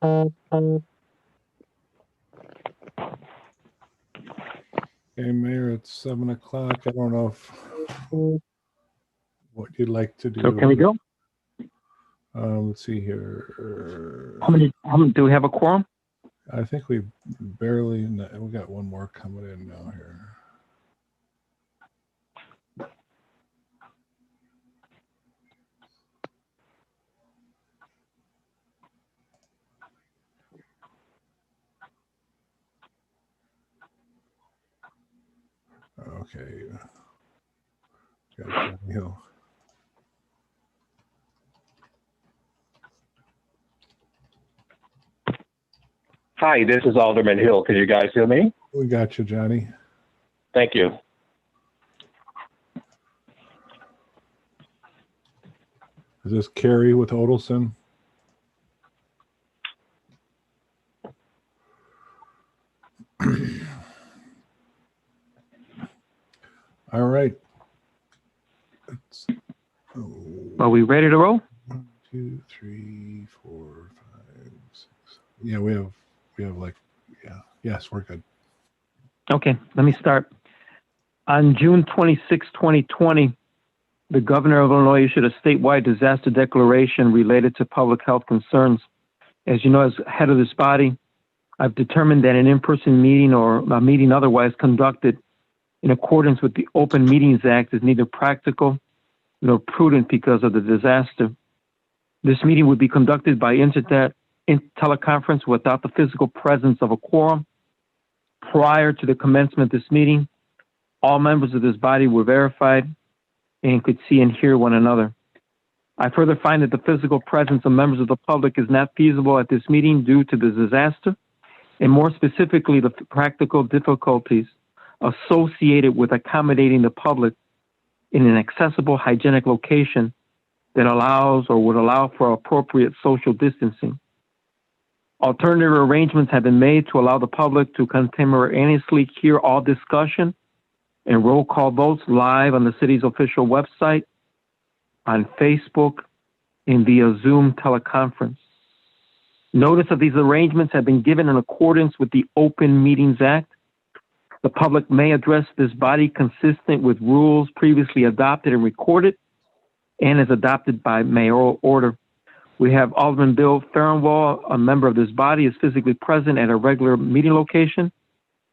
Okay, Mayor, it's 7 o'clock. I don't know what you'd like to do. So can we go? Let's see here. How many do we have a quorum? I think we barely, we got one more coming in now here. Okay. Got Johnny Hill. Hi, this is Alderman Hill. Can you guys hear me? We got you, Johnny. Thank you. Is this Carrie with Odelson? All right. Are we ready to roll? 1, 2, 3, 4, 5, 6. Yeah, we have like, yeah. Yes, we're good. Okay, let me start. On June 26, 2020, the governor of Illinois issued a statewide disaster declaration related to public health concerns. As you know, as head of this body, I've determined that an in-person meeting or a meeting otherwise conducted in accordance with the Open Meetings Act is neither practical nor prudent because of the disaster. This meeting would be conducted by internet teleconference without the physical presence of a quorum. Prior to the commencement of this meeting, all members of this body were verified and could see and hear one another. I further find that the physical presence of members of the public is not feasible at this meeting due to the disaster, and more specifically, the practical difficulties associated with accommodating the public in an accessible, hygienic location that allows or would allow for appropriate social distancing. Alternative arrangements have been made to allow the public to contemporaneously hear all discussion and roll call votes live on the city's official website, on Facebook, and via Zoom teleconference. Notice of these arrangements have been given in accordance with the Open Meetings Act. The public may address this body consistent with rules previously adopted and recorded and is adopted by mayoral order. We have Alderman Bill Farrenwall, a member of this body, is physically present at a regular meeting location,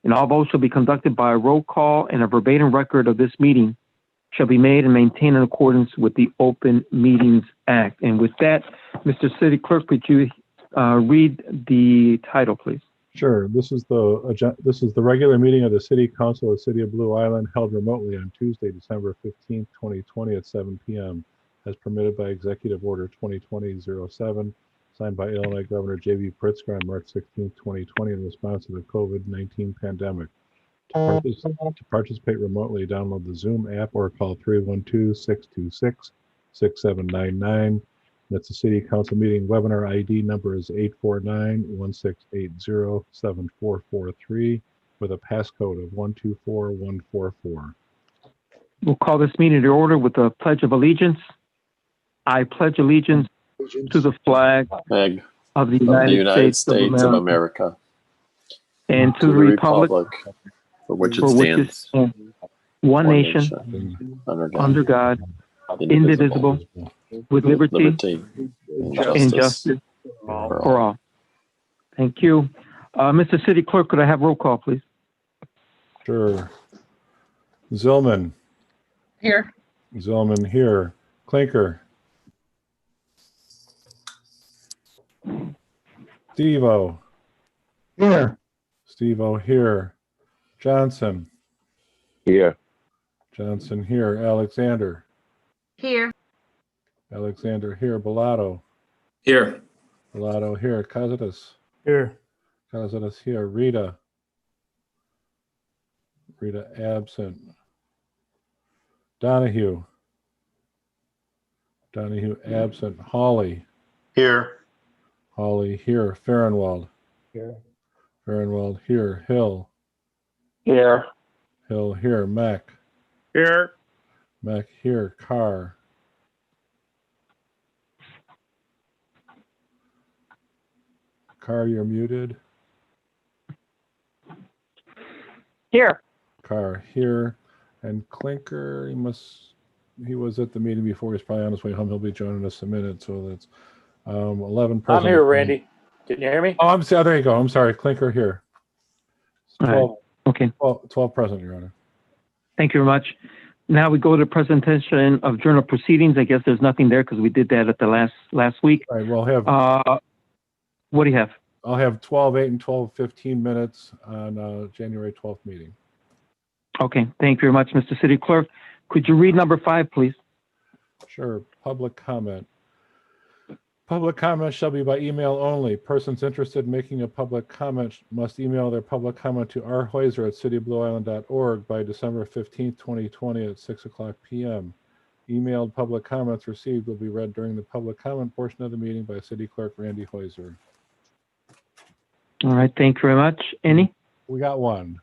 and all votes shall be conducted by a roll call, and a verbatim record of this meeting shall be made and maintained in accordance with the Open Meetings Act. And with that, Mr. City Clerk, could you read the title, please? Sure. This is the regular meeting of the City Council of the City of Blue Island held remotely on Tuesday, December 15th, 2020 at 7 p.m. as permitted by Executive Order 2020-07, signed by Illinois Governor J.B. Pritzker on March 16th, 2020 in response to the COVID-19 pandemic. To participate remotely, download the Zoom app or call 312-626-6799. That's the City Council meeting webinar ID number is 849-1680-7443 with a passcode of 124144. We'll call this meeting to order with the Pledge of Allegiance. I pledge allegiance to the flag of the United States of America and to the republic for which it stands, one nation, under God, indivisible, with liberty and justice for all. Thank you. Mr. City Clerk, could I have roll call, please? Sure. Zillman. Here. Zillman here. Clinker. Steve-O. Here. Steve-O here. Johnson. Here. Johnson here. Alexander. Here. Alexander here. Bellato. Here. Bellato here. Casitas. Here. Casitas here. Rita. Rita absent. Donahue. Donahue absent. Hawley. Here. Hawley here. Farrenwald. Here. Farrenwald here. Hill. Here. Hill here. Mack. Here. Mack here. Carr. Car, you're muted. Here. Car here. And Clinker, he was at the meeting before. He's probably on his way home. He'll be joining us in a minute. So that's 11 present. I'm here, Randy. Can you hear me? Oh, there you go. I'm sorry. Clinker here. 12, Okay. 12 present, Your Honor. Thank you very much. Now we go to the presentation of journal proceedings. I guess there's nothing there because we did that at the last week. All right, we'll have, What do you have? I'll have 12:08 and 12:15 minutes on January 12th meeting. Okay. Thank you very much, Mr. City Clerk. Could you read number 5, please? Sure. Public comment. Public comment shall be by email only. Persons interested in making a public comment must email their public comment to rhoiser@cityblueisland.org by December 15th, 2020 at 6:00 p.m. Emailed public comments received will be read during the public comment portion of the meeting by City Clerk Randy Hoiser. All right. Thank you very much. Any? We got one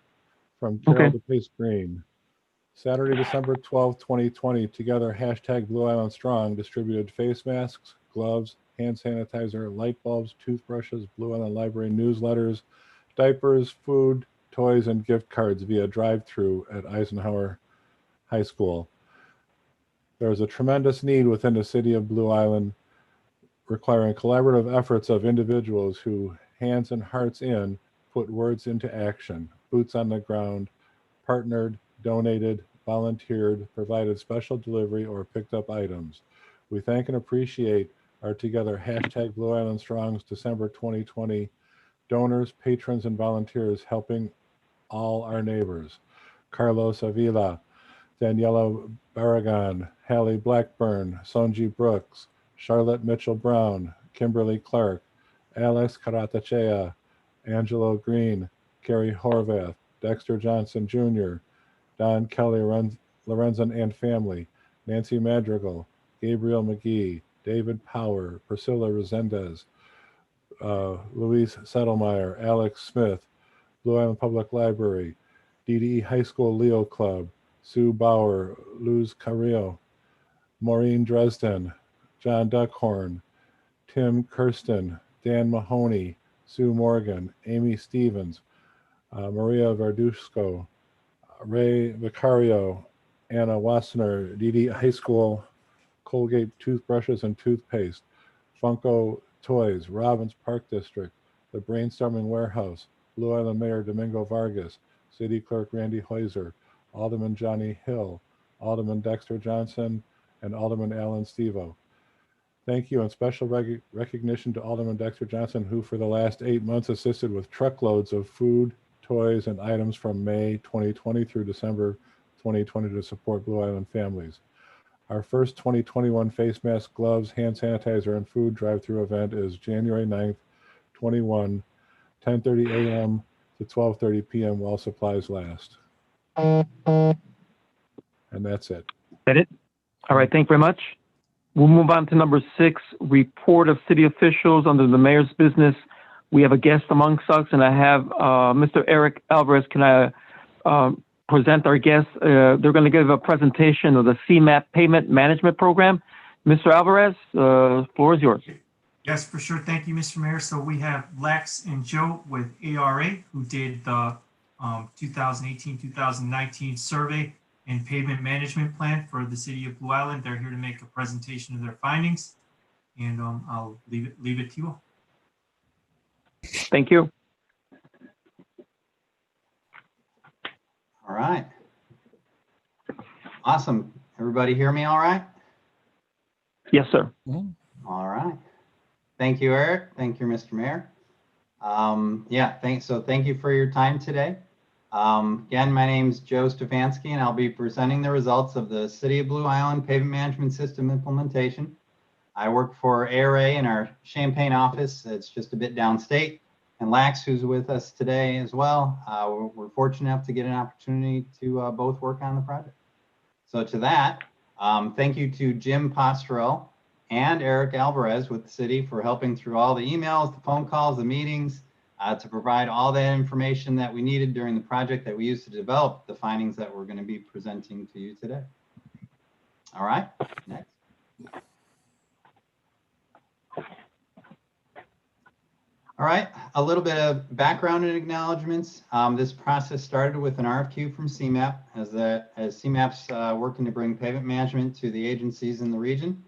from Carol DePace Green. Saturday, December 12th, 2020, together #Blue Island Strong distributed face masks, gloves, hand sanitizer, light bulbs, toothbrushes, Blue Island Library newsletters, diapers, food, toys, and gift cards via drive-through at Eisenhower High School. There is a tremendous need within the city of Blue Island requiring collaborative efforts of individuals who, hands and hearts in, put words into action, boots on the ground, partnered, donated, volunteered, provided special delivery, or picked up items. We thank and appreciate our together #Blue Island Strong's December 2020 donors, patrons, and volunteers helping all our neighbors. Carlos Avila, Daniela Barragan, Hallie Blackburn, Sonji Brooks, Charlotte Mitchell Brown, Kimberly Clark, Alex Karatachea, Angelo Green, Carrie Horvath, Dexter Johnson Jr., Don Kelly Lorenzen and family, Nancy Madrigal, Gabriel McGee, David Power, Priscilla Resendez, Louise Settlemeyer, Alex Smith, Blue Island Public Library, DDE High School Leo Club, Sue Bauer, Luz Carrillo, Maureen Dresden, John Duckhorn, Tim Kirsten, Dan Mahoney, Sue Morgan, Amy Stevens, Maria Verdusko, Ray Vicario, Anna Wassner, DD High School, Colgate toothbrushes and toothpaste, Funko Toys, Robbins Park District, the Brainstorming Warehouse, Blue Island Mayor Domingo Vargas, City Clerk Randy Hoiser, Alderman Johnny Hill, Alderman Dexter Johnson, and Alderman Alan Stevo. Thank you and special recognition to Alderman Dexter Johnson, who for the last 8 months assisted with truckloads of food, toys, and items from May 2020 through December 2020 to support Blue Island families. Our first 2021 face mask, gloves, hand sanitizer, and food drive-through event is January 9th, 21, 10:30 a.m. to 12:30 p.m. while supplies last. And that's it. That it? All right. Thank you very much. We'll move on to number 6, report of city officials under the mayor's business. We have a guest amongst us, and I have Mr. Eric Alvarez. Can I present our guest? They're going to give a presentation of the CMAP Payment Management Program. Mr. Alvarez, the floor is yours. Yes, for sure. Thank you, Mr. Mayor. So we have Lex and Joe with ARA, who did the 2018-2019 survey and pavement management plan for the city of Blue Island. They're here to make a presentation of their findings, and I'll leave it to you all. Thank you. All right. Awesome. Everybody hear me all right? Yes, sir. All right. Thank you, Eric. Thank you, Mr. Mayor. Thank you for your time today. Again, my name is Joe Stefanski, and I'll be presenting the results of the City of Blue Island Pavement Management System implementation. I work for ARA in our Champaign office. It's just a bit downstate. And Lax, who's with us today as well. We're fortunate enough to get an opportunity to both work on the project. So to that, thank you to Jim Postrel and Eric Alvarez with the city for helping through all the emails, the phone calls, the meetings, to provide all that information that we needed during the project that we used to develop the findings that we're going to be presenting to you today. All right, next. All right, a little bit of background and acknowledgements. This process started with an RFQ from CMAP as CMAP's working to bring pavement management to the agencies in the region.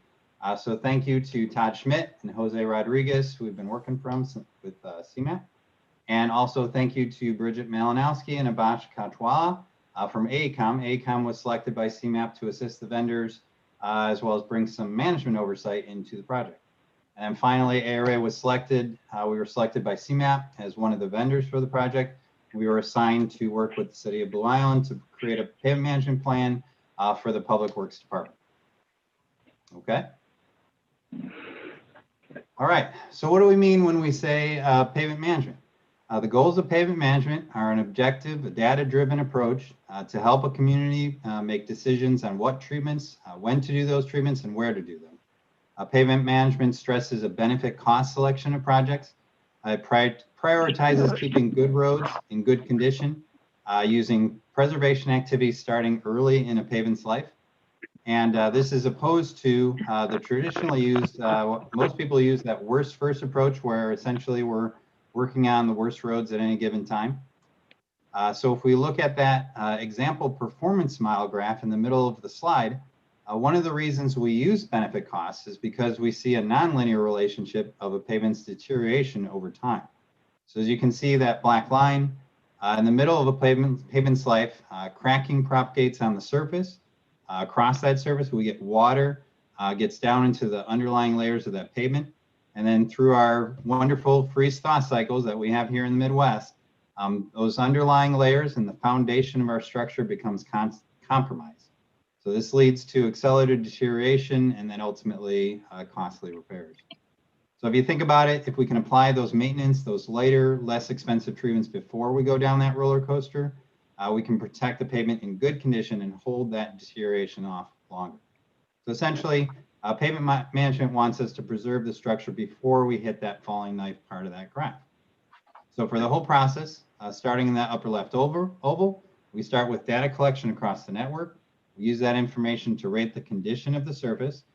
So thank you to Todd Schmidt and Jose Rodriguez, who we've been working with CMAP. And also thank you to Bridget Malinowski and Abash Katwala from AECOM. AECOM was selected by CMAP to assist the vendors as well as bring some management oversight into the project. And finally, ARA was selected. We were selected by CMAP as one of the vendors for the project. We were assigned to work with the City of Blue Island to create a pavement management plan for the Public Works Department. Okay. All right. So what do we mean when we say pavement management? The goals of pavement management are an objective, a data-driven approach to help a community make decisions on what treatments, when to do those treatments, and where to do them. Pavement management stresses a benefit cost selection of projects. It prioritizes keeping good roads in good condition, using preservation activities starting early in a pavement's life. And this is opposed to the traditionally used, what most people use, that worst first approach, where essentially we're working on the worst roads at any given time. So if we look at that example performance model graph in the middle of the slide, one of the reasons we use benefit costs is because we see a nonlinear relationship of a pavement's deterioration over time. So as you can see, that black line in the middle of a pavement's life, cracking propagates on the surface. Across that surface, we get water, gets down into the underlying layers of that pavement. And then through our wonderful freeze-thaw cycles that we have here in the Midwest, those underlying layers and the foundation of our structure becomes compromised. So this leads to accelerated deterioration and then ultimately costly repairs. So if you think about it, if we can apply those maintenance, those lighter, less expensive treatments before we go down that roller coaster, we can protect the pavement in good condition and hold that deterioration off longer. So essentially, pavement management wants us to preserve the structure before we hit that falling knife part of that graph. So for the whole process, starting in that upper left oval, we start with data collection across the network. We use that information to rate the condition of the surface.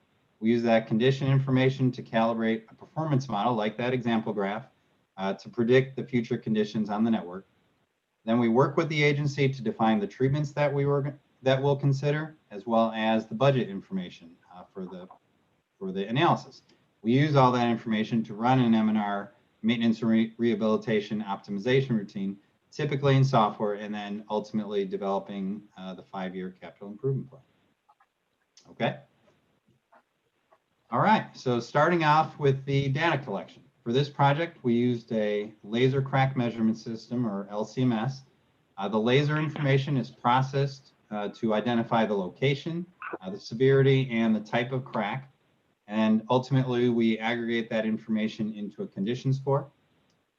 We use that condition information to calibrate a performance model like that example graph to predict the future conditions on the network. Then we work with the agency to define the treatments that we'll consider, as well as the budget information for the analysis. We use all that information to run an M&R maintenance and rehabilitation optimization routine, typically in software, and then ultimately developing the 5-year capital improvement plan. Okay. All right, so starting off with the data collection. For this project, we used a laser crack measurement system, or LCMS. The laser information is processed to identify the location, the severity, and the type of crack. And ultimately, we aggregate that information into a condition score.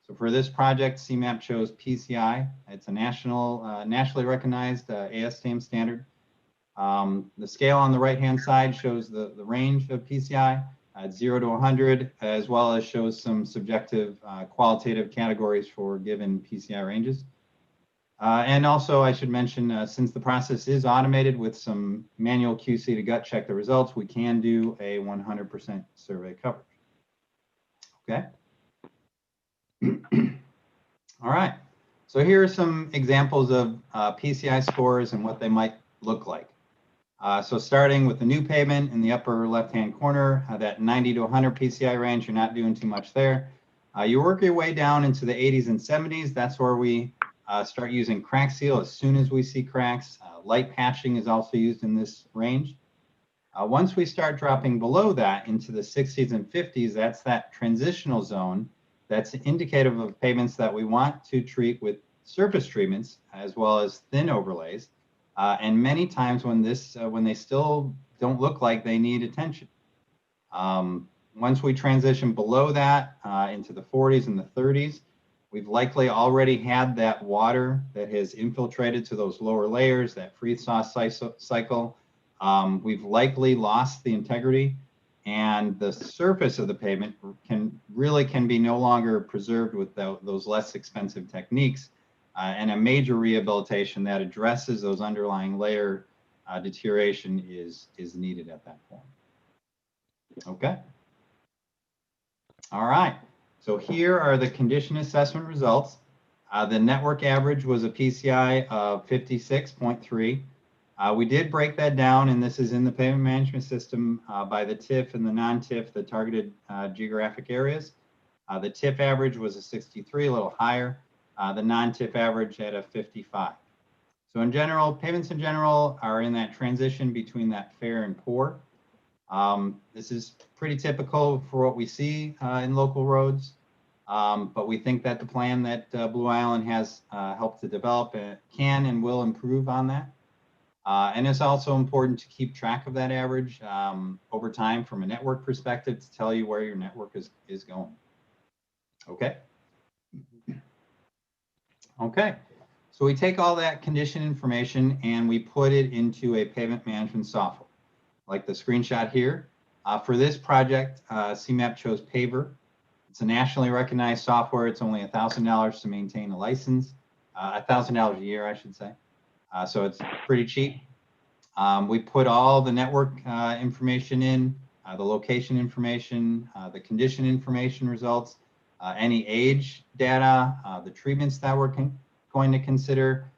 So for this project, CMAP chose PCI. It's a nationally recognized ASTM standard. The scale on the right-hand side shows the range of PCI at 0 to 100, as well as shows some subjective qualitative categories for given PCI ranges. And also, I should mention, since the process is automated with some manual QC to gut check the results, we can do a 100% survey coverage. Okay. All right. So here are some examples of PCI scores and what they might look like. So starting with the new pavement in the upper left-hand corner, that 90 to 100 PCI range, you're not doing too much there. You work your way down into the 80s and 70s. That's where we start using crack seal as soon as we see cracks. Light patching is also used in this range. Once we start dropping below that into the 60s and 50s, that's that transitional zone. That's indicative of pavements that we want to treat with surface treatments as well as thin overlays. And many times when they still don't look like they need attention. Once we transition below that into the 40s and the 30s, we've likely already had that water that has infiltrated to those lower layers, that freeze-thaw cycle. We've likely lost the integrity, and the surface of the pavement can be no longer preserved with those less expensive techniques, and a major rehabilitation that addresses those underlying layer deterioration is needed at that point. Okay. All right. So here are the condition assessment results. The network average was a PCI of 56.3. We did break that down, and this is in the pavement management system by the TIF and the non-TIF, the targeted geographic areas. The TIF average was a 63, a little higher. The non-TIF average at a 55. So in general, pavements in general are in that transition between that fair and poor. This is pretty typical for what we see in local roads, but we think that the plan that Blue Island has helped to develop can and will improve on that. And it's also important to keep track of that average over time from a network perspective to tell you where your network is going. Okay. Okay. So we take all that condition information and we put it into a pavement management software, like the screenshot here. For this project, CMAP chose PAVER. It's a nationally recognized software. It's only $1,000 to maintain a license, $1,000 a year, I should say. So it's pretty cheap. We put all the network information in, the location information, the condition information results, any age data, the treatments that we're going to consider,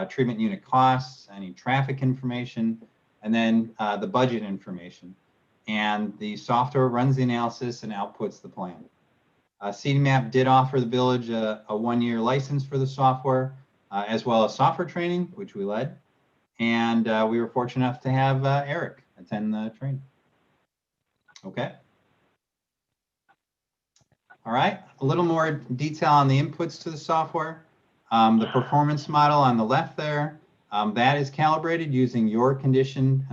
treatment unit costs, any traffic information, and then the budget information. And the software runs the analysis and outputs the plan. CDMAP did offer the village a one-year license for the software, as well as software training, which we led. And we were fortunate enough to have Eric attend the training. Okay. All right, a little more detail on the inputs to the software. The performance model on the left there, that is calibrated using your condition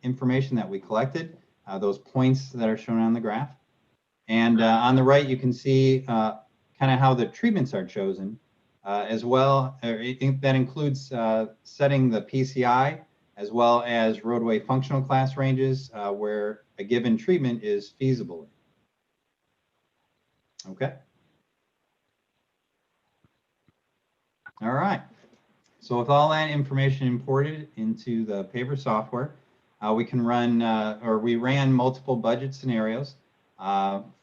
information that we collected, those points that are shown on the graph. And on the right, you can see kind of how the treatments are chosen as well. That includes setting the PCI as well as roadway functional class ranges where a given treatment is feasible. Okay. All right. So with all that information imported into the PAVER software, we can run, we ran multiple budget scenarios.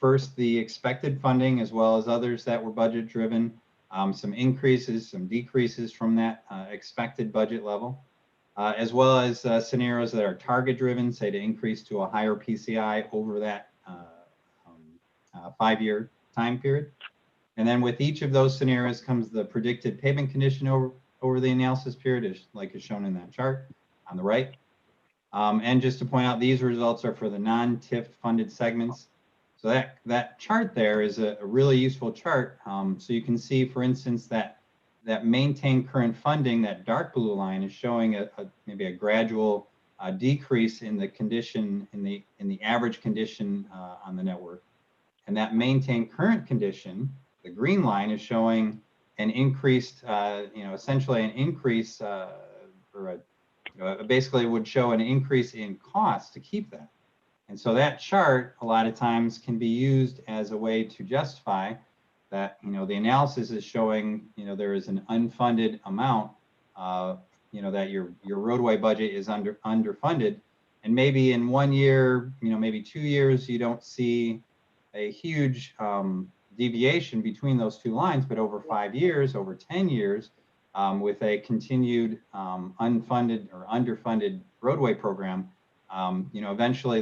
First, the expected funding, as well as others that were budget driven, some increases, some decreases from that expected budget level, as well as scenarios that are target driven, say to increase to a higher PCI over that 5-year time period. And then with each of those scenarios comes the predicted pavement condition over the analysis period, like is shown in that chart on the right. And just to point out, these results are for the non-TIF funded segments. So that chart there is a really useful chart. So you can see, for instance, that maintain current funding, that dark blue line is showing maybe a gradual decrease in the condition, in the average condition on the network. And that maintain current condition, the green line, is showing an increased, essentially an increase, basically would show an increase in cost to keep that. And so that chart a lot of times can be used as a way to justify that, the analysis is showing, there is an unfunded amount, that your roadway budget is underfunded. And maybe in 1 year, maybe 2 years, you don't see a huge deviation between those two lines, but over 5 years, over 10 years, with a continued unfunded or underfunded roadway program, eventually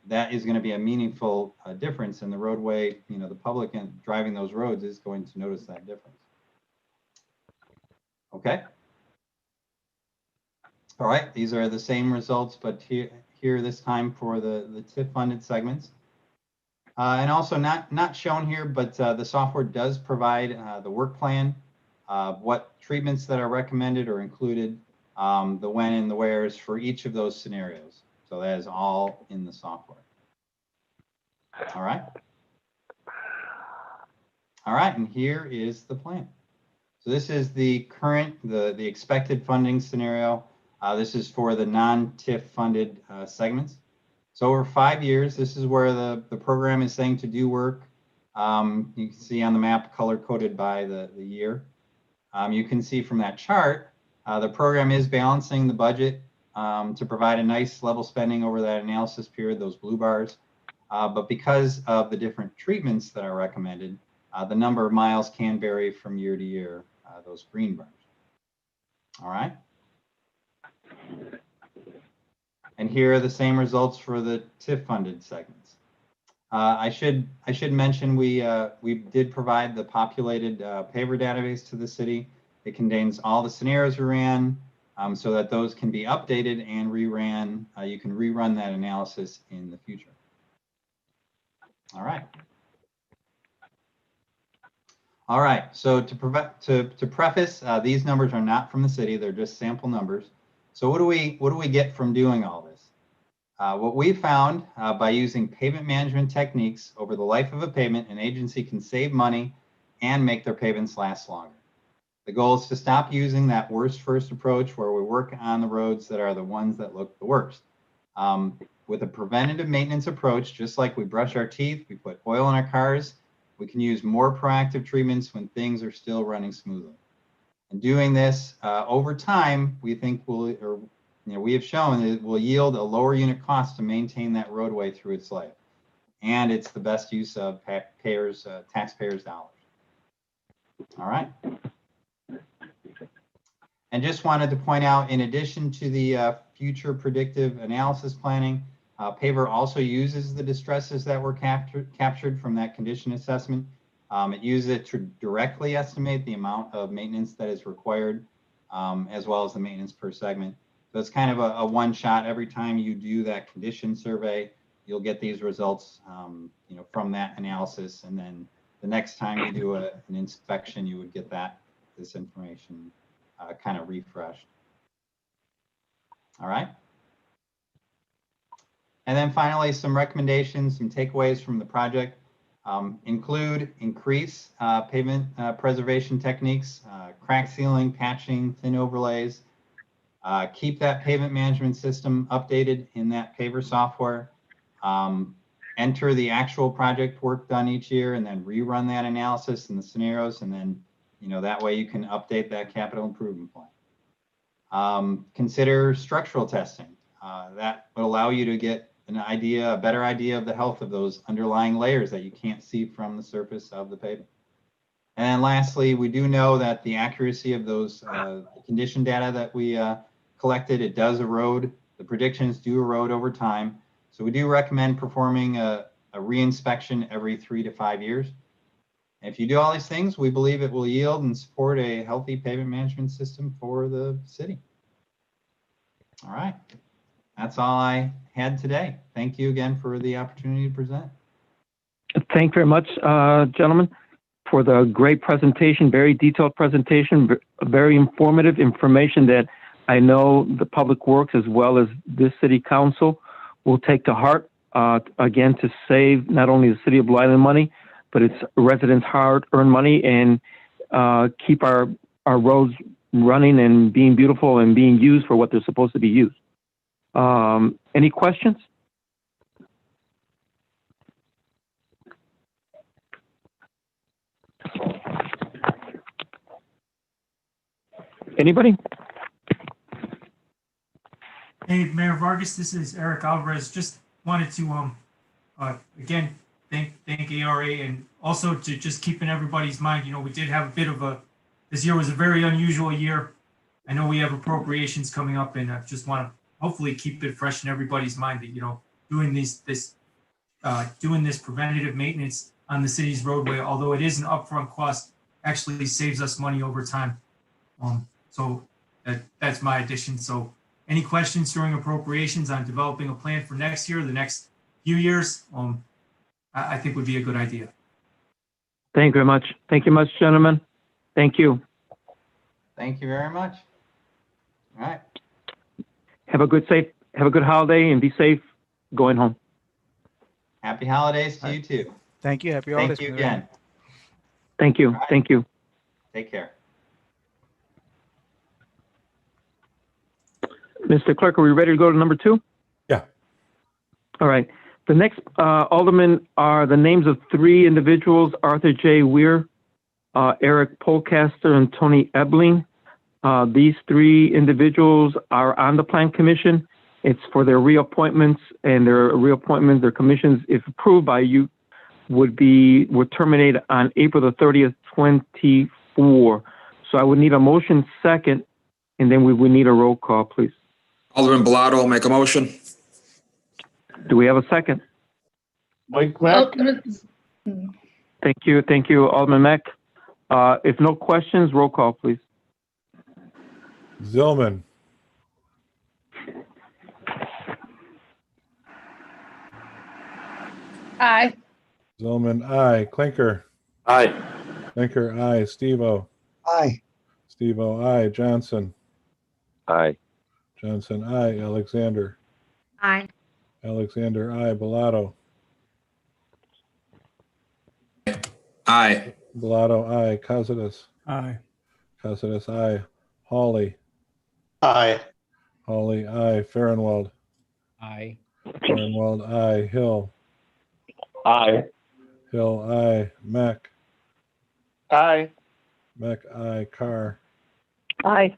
that is going to be a meaningful difference in the roadway. The public driving those roads is going to notice that difference. Okay. All right, these are the same results, but here this time for the TIF funded segments. And also not shown here, but the software does provide the work plan, what treatments that are recommended or included, the when and the wheres for each of those scenarios. So that is all in the software. All right. All right, and here is the plan. So this is the current, the expected funding scenario. This is for the non-TIF funded segments. So over 5 years, this is where the program is saying to do work. You can see on the map color-coded by the year. You can see from that chart, the program is balancing the budget to provide a nice level spending over that analysis period, those blue bars. But because of the different treatments that are recommended, The number of miles can vary from year to year, those green bars. All right. And here are the same results for the TIF funded segments. I should mention we did provide the populated PAVER database to the city. It contains all the scenarios we ran so that those can be updated and reran. You can rerun that analysis in the future. All right. All right, so to preface, these numbers are not from the city, they're just sample numbers. So what do we get from doing all this? What we found by using pavement management techniques over the life of a pavement, an agency can save money and make their pavements last longer. The goal is to stop using that worst first approach where we work on the roads that are the ones that look the worst. With a preventative maintenance approach, just like we brush our teeth, we put oil in our cars, we can use more proactive treatments when things are still running smoothly. And doing this over time, we think we have shown that it will yield a lower unit cost to maintain that roadway through its life. And it's the best use of taxpayers' dollars. All right. And just wanted to point out, in addition to the future predictive analysis planning, PAVER also uses the distresses that were captured from that condition assessment. It uses it to directly estimate the amount of maintenance that is required, as well as the maintenance per segment. So it's kind of a one shot. Every time you do that condition survey, you'll get these results from that analysis. And then the next time you do an inspection, you would get this information kind of refreshed. All right. And then finally, some recommendations, some takeaways from the project increase pavement preservation techniques, crack sealing, patching, thin overlays, keep that pavement management system updated in that PAVER software, enter the actual project work done each year and then rerun that analysis and the scenarios, and then that way you can update that capital improvement plan. Consider structural testing. That would allow you to get a better idea of the health of those underlying layers that you can't see from the surface of the pavement. And then lastly, we do know that the accuracy of those condition data that we collected, it does erode. The predictions do erode over time. So we do recommend performing a reinspection every 3 to 5 years. If you do all these things, we believe it will yield and support a healthy pavement management system for the city. All right. That's all I had today. Thank you again for the opportunity to present. Thank you very much, gentlemen, for the great presentation, very detailed presentation, very informative information that I know the Public Works as well as this City Council will take to heart, again, to save not only the City of Blue Island money, but its residents' hard-earned money, and keep our roads running and being beautiful and being used for what they're supposed to be used. Any questions? Anybody? Hey, Mayor Vargas, this is Eric Alvarez. Just wanted to, again, thank ARA, and also to just keep in everybody's mind, we did have a bit of this year was a very unusual year. I know we have appropriations coming up, and I just want to hopefully keep it fresh in everybody's mind that, doing this preventative maintenance on the city's roadway, although it is an upfront cost, actually saves us money over time. So that's my addition. So any questions during appropriations on developing a plan for next year, the next few years, I think would be a good idea. Thank you very much. Thank you much, gentlemen. Thank you. Thank you very much. All right. Have a good holiday, and be safe going home. Happy holidays to you too. Thank you. Happy holidays. Thank you again. Thank you. Right. Thank you. Take care. Mr. Clerk, are we ready to go to number 2? Yeah. All right. The next aldermen are the names of 3 individuals: Arthur J. Weir, Eric Polcaster, and Tony Ebling. These 3 individuals are on the Plan Commission. It's for their reappointments, and their commissions, if approved by you, would terminate on April the 30th, 24. So I would need a motion second, and then we would need a roll call, please. Alderman Bellato will make a motion. Do we have a second? Mike Mack? Thank you, Alderman Mack. If no questions, roll call, please. Zillman? Aye. Zillman, aye. Clinker? Aye. Clinker, aye. Steve-O? Aye. Steve-O, aye. Johnson? Aye. Johnson, aye. Alexander? Aye. Alexander, aye. Bellato? Aye. Bellato, aye. Costas? Aye. Costas, aye. Hawley? Aye. Hawley, aye. Farnwell? Aye. Farnwell, aye. Hill? Aye. Hill, aye. Mack? Aye. Mack, aye. Carr? Aye.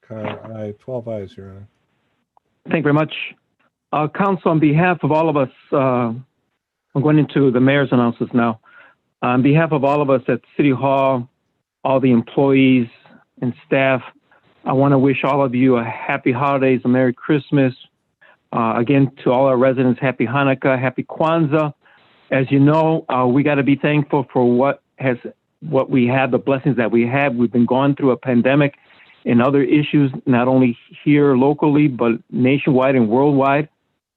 Carr, aye. 12 ayes, Your Honor. Thank you very much. Council, on behalf of all of us, I'm going into the mayor's announcements now. On behalf of all of us at City Hall, all the employees and staff, I want to wish all of you a happy holidays, a Merry Christmas. Again, to all our residents, Happy Hanukkah, Happy Kwanzaa. As you know, we got to be thankful for what we have, the blessings that we have. We've been going through a pandemic and other issues, not only here locally, but nationwide and worldwide.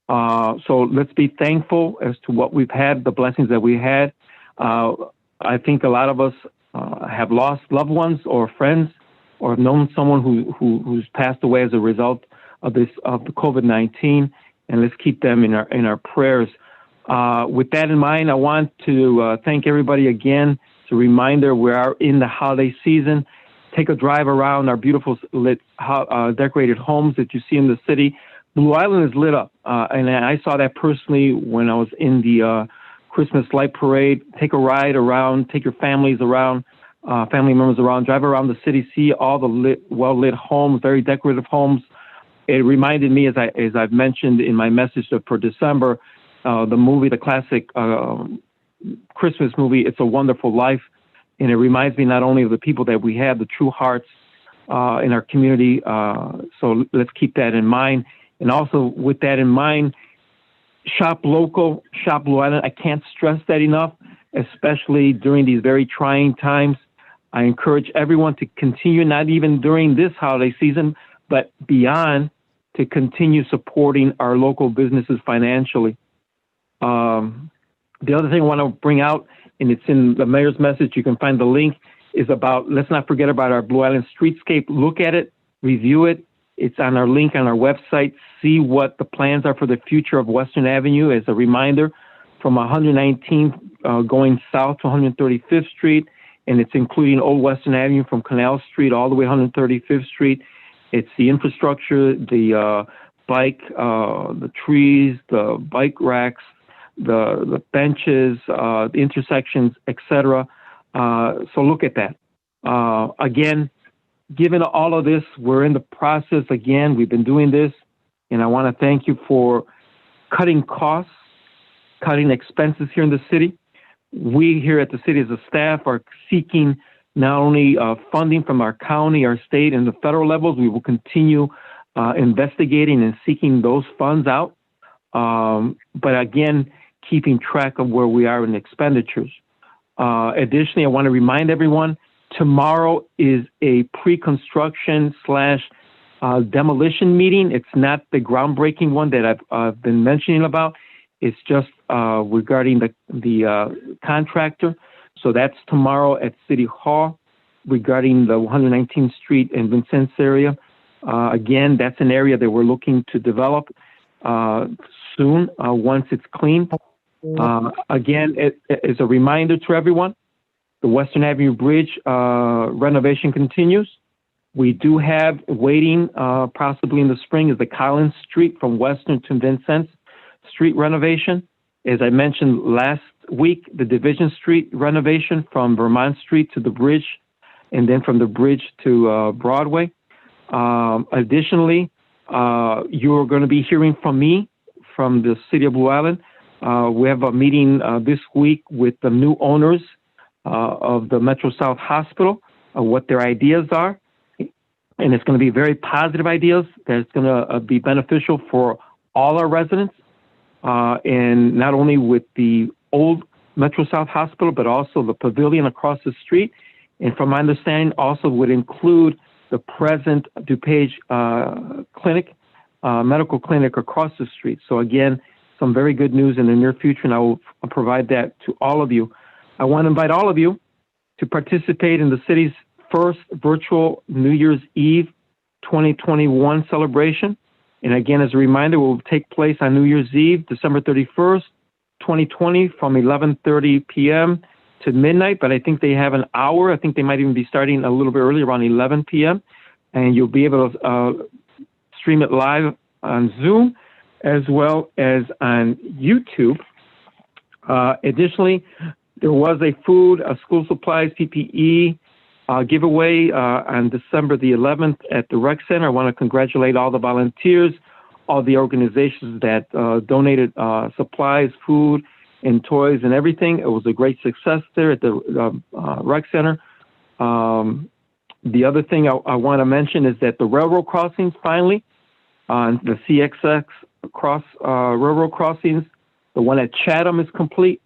So let's be thankful as to what we've had, the blessings that we had. I think a lot of us have lost loved ones or friends, or have known someone who's passed away as a result of the COVID-19, and let's keep them in our prayers. With that in mind, I want to thank everybody again. It's a reminder we are in the holiday season. Take a drive around our beautiful lit, decorated homes that you see in the city. Blue Island is lit up, and I saw that personally when I was in the Christmas light parade. Take a ride around, take your families around, family members around, drive around the city, see all the well-lit homes, very decorative homes. It reminded me, as I've mentioned in my message for December, the movie, the classic Christmas movie, It's a Wonderful Life. And it reminds me not only of the people that we have, the true hearts in our community. So let's keep that in mind. And also with that in mind, shop local, shop Blue Island. I can't stress that enough, especially during these very trying times. I encourage everyone to continue, not even during this holiday season, but beyond, to continue supporting our local businesses financially. The other thing I want to bring out, and it's in the mayor's message, you can find the link, is about, let's not forget about our Blue Island streetscape. Look at it, review it. It's on our link on our website. See what the plans are for the future of Western Avenue. As a reminder, from 119th going south to 135th Street, and it's including Old Western Avenue from Canal Street all the way 135th Street. It's the infrastructure, the bike, the trees, the bike racks, the benches, the intersections, etc. So look at that. Again, given all of this, we're in the process. Again, we've been doing this, and I want to thank you for cutting costs, cutting expenses here in the city. We here at the city as a staff are seeking not only funding from our county, our state, and the federal levels. We will continue investigating and seeking those funds out. But again, keeping track of where we are in expenditures. Additionally, I want to remind everyone, tomorrow is a pre-construction / demolition meeting. It's not the groundbreaking one that I've been mentioning about. It's just regarding the contractor. So that's tomorrow at City Hall regarding the 119th Street and Vincennes area. Again, that's an area that we're looking to develop soon once it's clean. Again, as a reminder to everyone, the Western Avenue Bridge renovation continues. We do have waiting possibly in the spring is the Collins Street from Western to Vincennes Street renovation. As I mentioned last week, the Division Street renovation from Vermont Street to the bridge, and then from the bridge to Broadway. Additionally, you are going to be hearing from me from the City of Blue Island We have a meeting this week with the new owners of the Metro South Hospital, what their ideas are. And it's going to be very positive ideas that's going to be beneficial for all our residents, and not only with the old Metro South Hospital, but also the pavilion across the street. And from my understanding, also would include the present DuPage clinic, medical clinic across the street. So again, some very good news in the near future, and I will provide that to all of you. I want to invite all of you to participate in the city's first virtual New Year's Eve 2021 celebration. And again, as a reminder, it will take place on New Year's Eve, December 31st, 2020, from 11:30 p.m. to midnight. But I think they have an hour. I think they might even be starting a little bit early, around 11 p.m. And you'll be able to stream it live on Zoom as well as on YouTube. Additionally, there was a food, school supplies, PPE giveaway on December the 11th at the Rec Center. I want to congratulate all the volunteers, all the organizations that donated supplies, food, and toys and everything. It was a great success there at the Rec Center. The other thing I want to mention is that the railroad crossings finally, on the CXX railroad crossings, the one at Chatham is complete.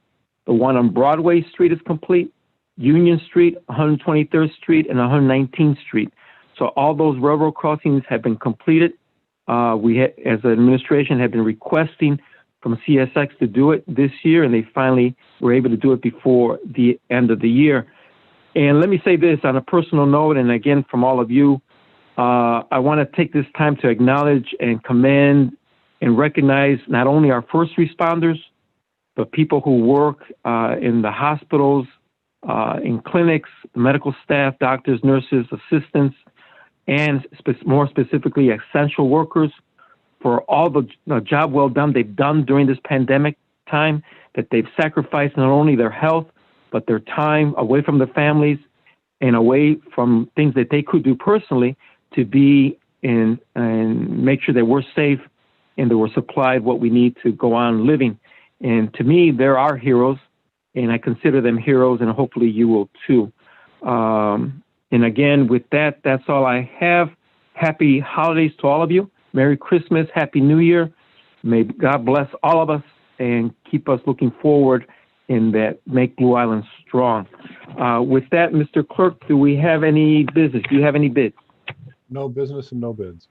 The one on Broadway Street is complete. Union Street, 123rd Street, and 119th Street. So all those railroad crossings have been completed. We had, as an administration, have been requesting from CSX to do it this year, and they finally were able to do it before the end of the year. And let me say this on a personal note, and again, from all of you, I want to take this time to acknowledge and commend and recognize not only our first responders, but people who work in the hospitals, in clinics, medical staff, doctors, nurses, assistants, and more specifically, essential workers, for all the job well done they've done during this pandemic time, that they've sacrificed not only their health, but their time away from their families and away from things that they could do personally to be in and make sure that we're safe and that we're supplied what we need to go on living. And to me, they're our heroes, and I consider them heroes, and hopefully you will too. And again, with that, that's all I have. Happy holidays to all of you. Merry Christmas, Happy New Year. May God bless all of us and keep us looking forward in that make Blue Island strong. With that, Mr. Clerk, do we have any business? Do you have any bids? No business and no bids.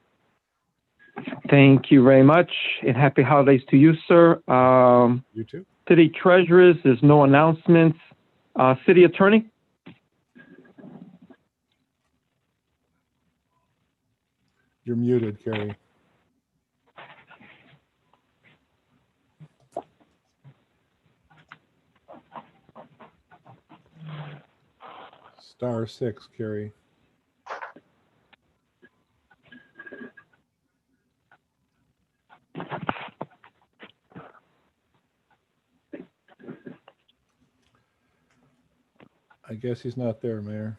Thank you very much, and happy holidays to you, sir. You too. City treasurers, there's no announcements. City attorney? You're muted, Carrie. *6, Carrie. I guess he's not there, Mayor.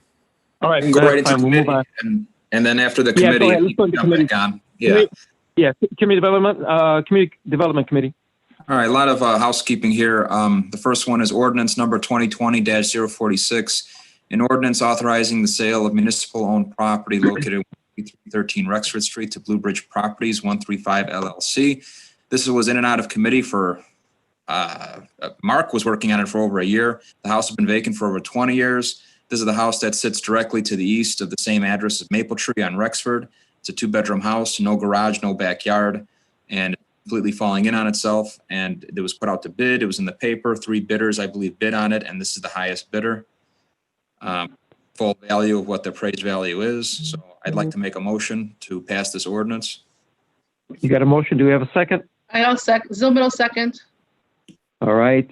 All right, We can go right that's into fine. We'll move committee, on. and then after the Yeah, committee, go ahead. Let's go into jump committee. back on. Yeah. Yeah, Community Development Committee. All right, a lot of housekeeping here. The first one is ordinance number 2020-046, an ordinance authorizing the sale of municipal-owned property located at 13 Rexford Street to Blue Bridge Properties 135 LLC. This was in and out of committee for, Mark was working on it for over a year. The house has been vacant for over 20 years. This is the house that sits directly to the east of the same address as Maple Tree on Rexford. It's a 2-bedroom house, no garage, no backyard, and completely falling in on itself. And it was put out to bid. It was in the paper. 3 bidders, I believe, bid on it, and this is the highest bidder. Full value of what the appraised value is. So I'd like to make a motion to pass this ordinance. You got a motion? Do we have a second? I'll second. Zilman will second. All right.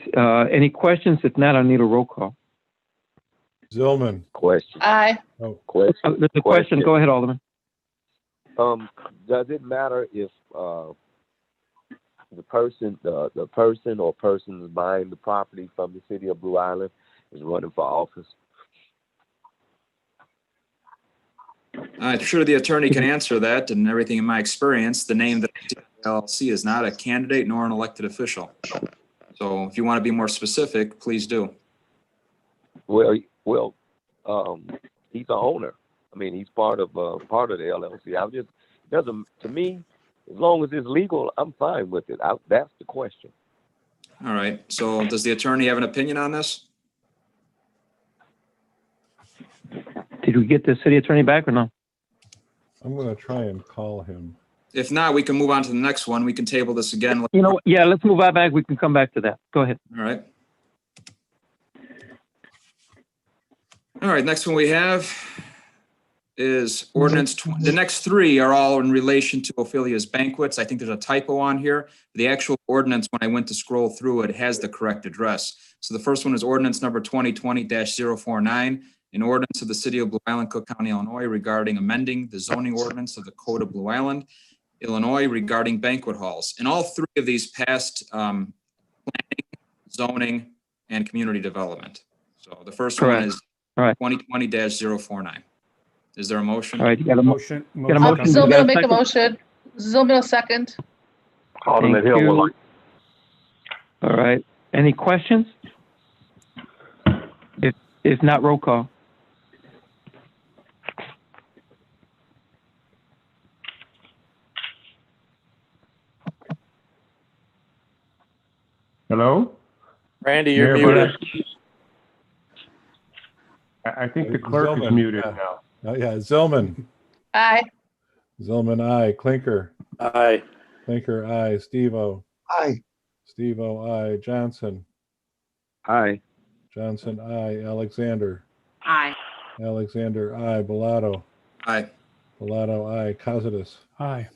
Any questions? If not, I'll need a roll call. Zillman. Question. Aye. Oh, Question. There's a question. Go ahead, Alderman. Does it matter if the person or persons buying the property from the city of Blue Island is running for office? I'm sure the attorney can answer that, and everything in my experience, the name that LLC is not a candidate nor an elected official. So if you want to be more specific, please do. Well, he's the owner. I mean, he's part of the LLC. To me, as long as it's legal, I'm fine with it. That's the question. All right. So does the attorney have an opinion on this? Did we get the city attorney back or no? I'm gonna try and call him. If not, we can move on to the next one. We can table this again. You know, yeah, let's move on back. We can come back to that. Go ahead. All right. All right, next one we have is ordinance, the next three are all in relation to Ophelia's Banquets. I think there's a typo on here. The actual ordinance, when I went to scroll through it, has the correct address. So the first one is ordinance number 2020-049, an ordinance of the city of Blue Island, Cook County, Illinois, regarding amending the zoning ordinance of the Code of Blue Island, Illinois, regarding banquet halls. And all three of these passed planning, zoning, and community development. So the first one Correct. is All right. 2020-049. Is there a motion? All right, you got a motion. Got a motion. Zilman You got will make a second? motion. Zilman will second. Alderman Thank Hill you. will like. All right. Any questions? If not, roll call. Hello? Randy, you're Mayor muted. Vargas? I think the clerk is Zillman, muted yeah. now. Oh, yeah, Zillman. Aye. Zillman, aye. Clinker. Aye. Clinker, aye. Steve-O. Aye. Steve-O, aye. Johnson. Aye. Johnson, aye. Alexander. Aye. Alexander, aye. Bellato. Aye. Bellato, aye. Cossidis. Aye.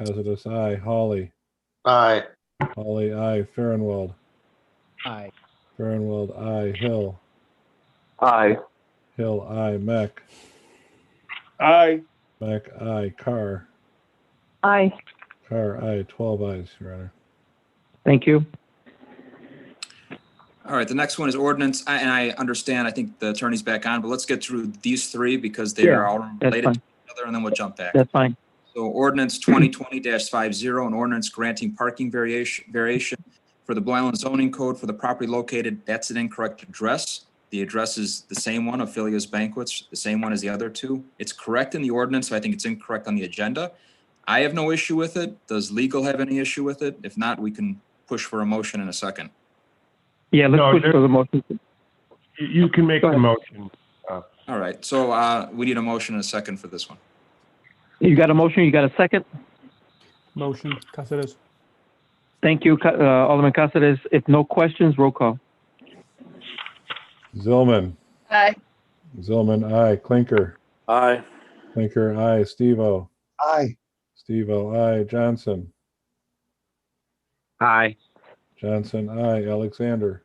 Cossidis, aye. Hawley. Aye. Hawley, aye. Farnwell. Aye. Farnwell, aye. Hill. Aye. Hill, aye. Meck. Aye. Meck, aye. Carr. Aye. Carr, aye. 12 ayes, Your Honor. Thank you. All right, the next one is ordinance, and I understand, I think the attorney's back on, but let's get through these three because they are all that's related fine. to each other, and then we'll jump back. That's fine. So ordinance 2020-50, an ordinance granting parking variation for the Blue Island zoning code for the property located, that's an incorrect address. The address is the same one, Ophelia's Banquets, the same one as the other two. It's correct in the ordinance, so I think it's incorrect on the agenda. I have no issue with it. Does legal have any issue with it? If not, we can push for a motion in a second. Yeah, let's No, push there- for the motion. You can make Go the ahead. motion. All right, so we need a motion and a second for this one. You got a motion? You got a second? Motion, Caceres. Thank you, Alderman Cáceres. If no questions, roll call. Zillman. Aye. Zillman, aye. Clinker. Aye. Clinker, aye. Steve-O. Aye. Steve-O, aye. Johnson. Aye. Johnson, aye. Alexander.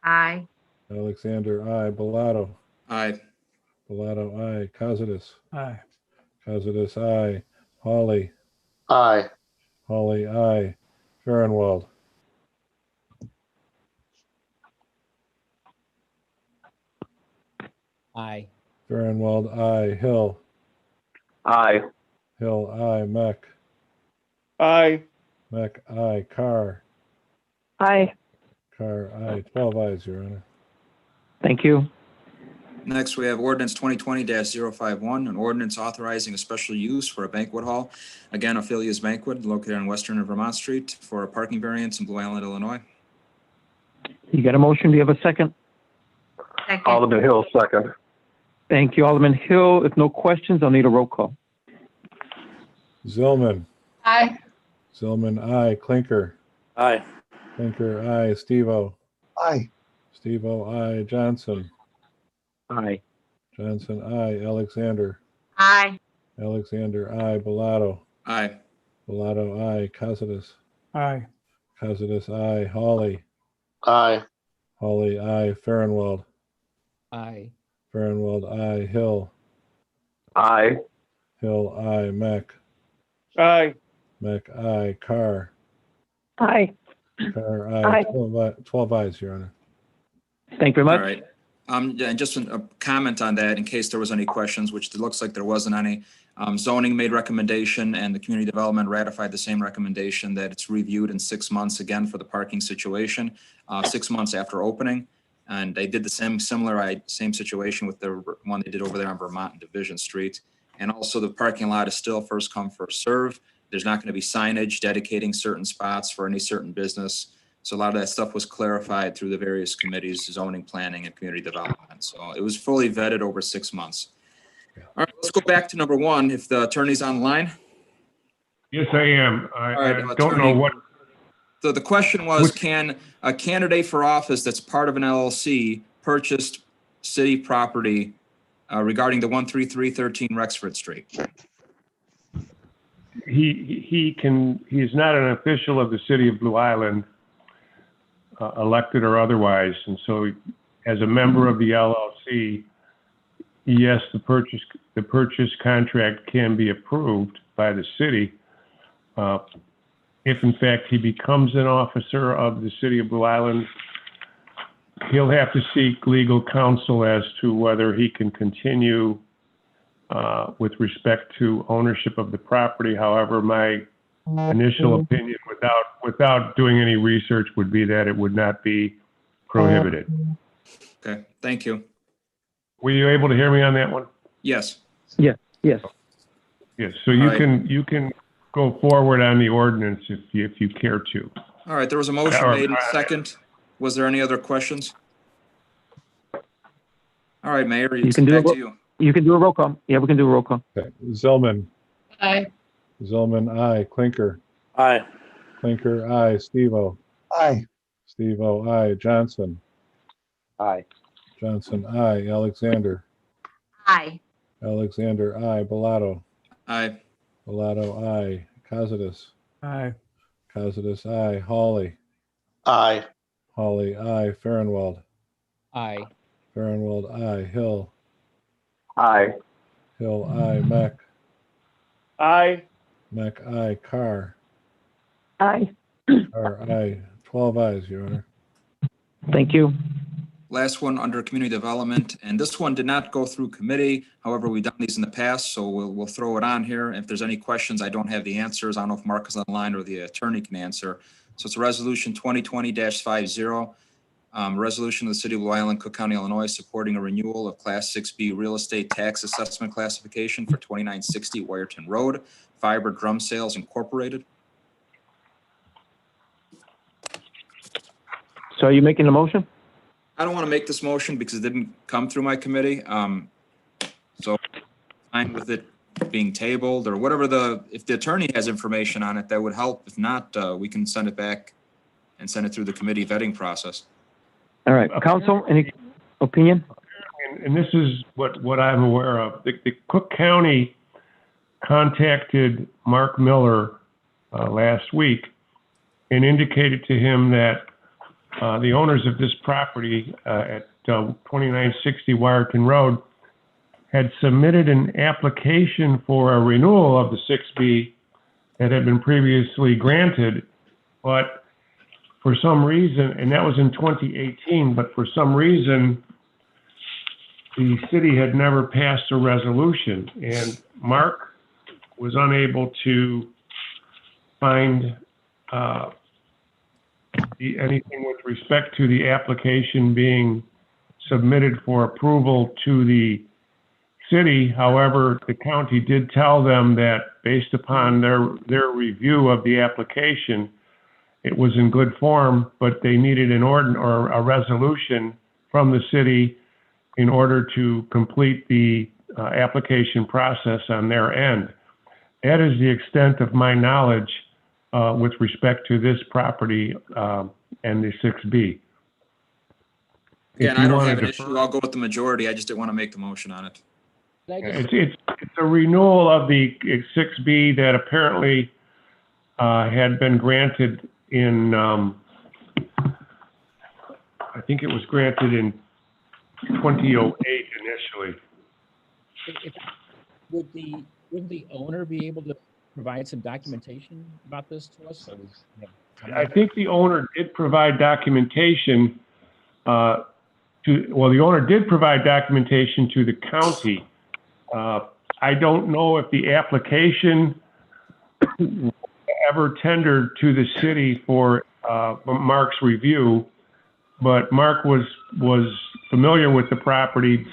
Aye. Alexander, aye. Bellato. Aye. Bellato, aye. Cossidis. Aye. Cossidis, aye. Hawley. Aye. Hawley, aye. Farnwell. Aye. Farnwell, aye. Hill. Aye. Hill, aye. Meck. Aye. Meck, aye. Carr. Aye. Carr, aye. 12 ayes, Your Honor. Thank you. Next, we have ordinance 2020-051, an ordinance authorizing a special use for a banquet hall. Again, Ophelia's Banquet located on Western and Vermont Street for a parking variance in Blue Island, Illinois. You got a motion? Do you have a second? Second. Alderman Hill second. Thank you, Alderman Hill. If no questions, I'll need a roll call. Zillman. Aye. Zillman, aye. Clinker. Aye. Clinker, aye. Steve-O. Aye. Steve-O, aye. Johnson. Aye. Johnson, aye. Alexander. Aye. Alexander, aye. Bellato. Aye. Bellato, aye. Cossidis. Aye. Cossidis, aye. Hawley. Aye. Hawley, aye. Farnwell. Aye. Farnwell, aye. Hill. Aye. Hill, aye. Meck. Aye. Meck, aye. Carr. Aye. Carr, aye. Aye. 12 ayes, Your Honor. Thank you very All much. right. Yeah, and just a comment on that in case there was any questions, which it looks like there wasn't any. Zoning made recommendation and the community development ratified the same recommendation that it's reviewed in 6 months again for the parking situation, 6 months after opening. And they did the same situation with the one they did over there on Vermont and Division Street. And also the parking lot is still first come, first serve. There's not going to be signage dedicating certain spots for any certain business. So a lot of that stuff was clarified through the various committees, zoning, planning, and community development. So it was fully vetted over 6 months. All right, let's go back to number 1. If the attorney's online. Yes, I am. All right, I don't know what. So the question was, can a candidate for office that's part of an LLC purchase city property regarding the 13313 Rexford Street? He is not an official of the city of Blue Island, elected or otherwise. And so as a member of the LLC, yes, the purchase contract can be approved by the city. If in fact he becomes an officer of the city of Blue Island, he'll have to seek legal counsel as to whether he can continue with respect to ownership of the property. However, my initial opinion without doing any research would be that it would not be prohibited. Okay, thank you. Were you able to hear me on that one? Yes. Yes. Yes, so you can go forward on the ordinance if you care to. All right, there was a motion made and second. Was there any other questions? All right, Mayor, You can do back a to you. You can do a roll call. Yeah, we can do a roll call. Okay. Zillman. Aye. Zillman, aye. Clinker. Aye. Clinker, aye. Steve-O. Aye. Steve-O, aye. Johnson. Aye. Johnson, aye. Alexander. Aye. Alexander, aye. Bellato. Aye. Bellato, aye. Costas. Aye. Costas, aye. Hawley. Aye. Hawley, aye. Farnwell. Aye. Farnwell, aye. Hill. Aye. Hill, aye. Mack. Aye. Mack, aye. Carr. Aye. Carr, aye. 12 ayes, Your Honor. Thank you. Last one under community development, and this one did not go through committee. However, we've done these in the past, so we'll throw it on here. If there's any questions, I don't have the answers. I don't know if Mark is online or the attorney can answer. So it's a resolution 2020-50, resolution of the city of Blue Island, Cook County, Illinois, supporting a renewal of Class 6B real estate tax assessment classification for 2960 Wyerton Road, Fiber Drum Sales Incorporated. So are you making the motion? I don't want to make this motion because it didn't come through my committee. So fine with it being tabled or whatever if the attorney has information on it, that would help. If not, we can send it back and send it through the committee vetting process. All right, council, any opinion? And this is what I'm aware of. The Cook County contacted Mark Miller last week and indicated to him that the owners of this property at 2960 Wyerton Road had submitted an application for a renewal of the 6B that had been previously granted, but for some reason, and that was in 2018, but for some reason, the city had never passed a resolution, and Mark was unable to find anything with respect to the application being submitted for approval to the city. However, the county did tell them that based upon their review of the application, it was in good form, but they needed an ordinance or a resolution from the city in order to complete the application process on their end. That is the extent of my knowledge with respect to this property and the 6B. Again, I don't have an issue. I'll go with the majority. I just didn't want to make the motion on it. It's a renewal of the 6B that apparently had been granted in, I think it was granted in 2008 initially. Would the owner be able to provide some documentation about this to us? I think the owner did provide documentation to the owner did provide documentation to the county. I don't know if the application ever tendered to the city for Mark's review, but Mark was familiar with the property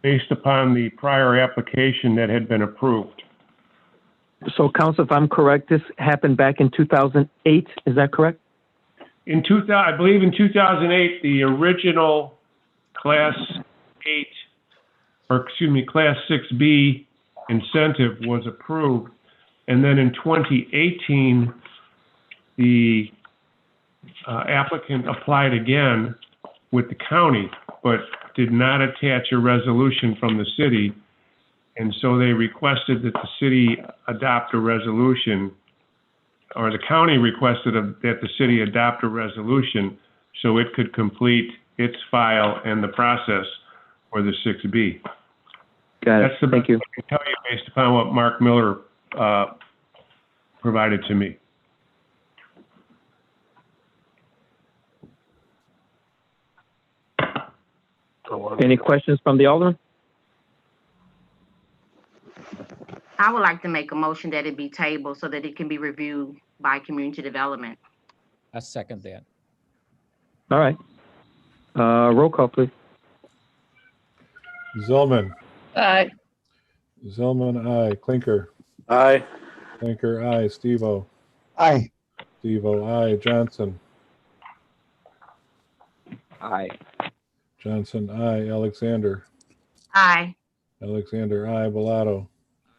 based upon the prior application that had been approved. So, Council, if I'm correct, this happened back in 2008. Is that correct? I believe in 2008, the original Class 6B incentive was approved. And then in 2018, the applicant applied again with the county, but did not attach a resolution from the city. And so they requested that the city adopt a resolution, or the county requested that the city adopt a resolution so it could complete its file and the process for the 6B. Got it. That's the Thank you. best I can tell you based upon what Mark Miller provided to me. Any questions from the Alderman? I would like to make a motion that it be tabled so that it can be reviewed by community development. I second that. All right. Roll call, please. Zillman. Aye. Zillman, aye. Clinker. Aye. Clinker, aye. Steve-O. Aye. Steve-O, aye. Johnson. Aye. Johnson, aye. Alexander. Aye. Alexander, aye. Bellato.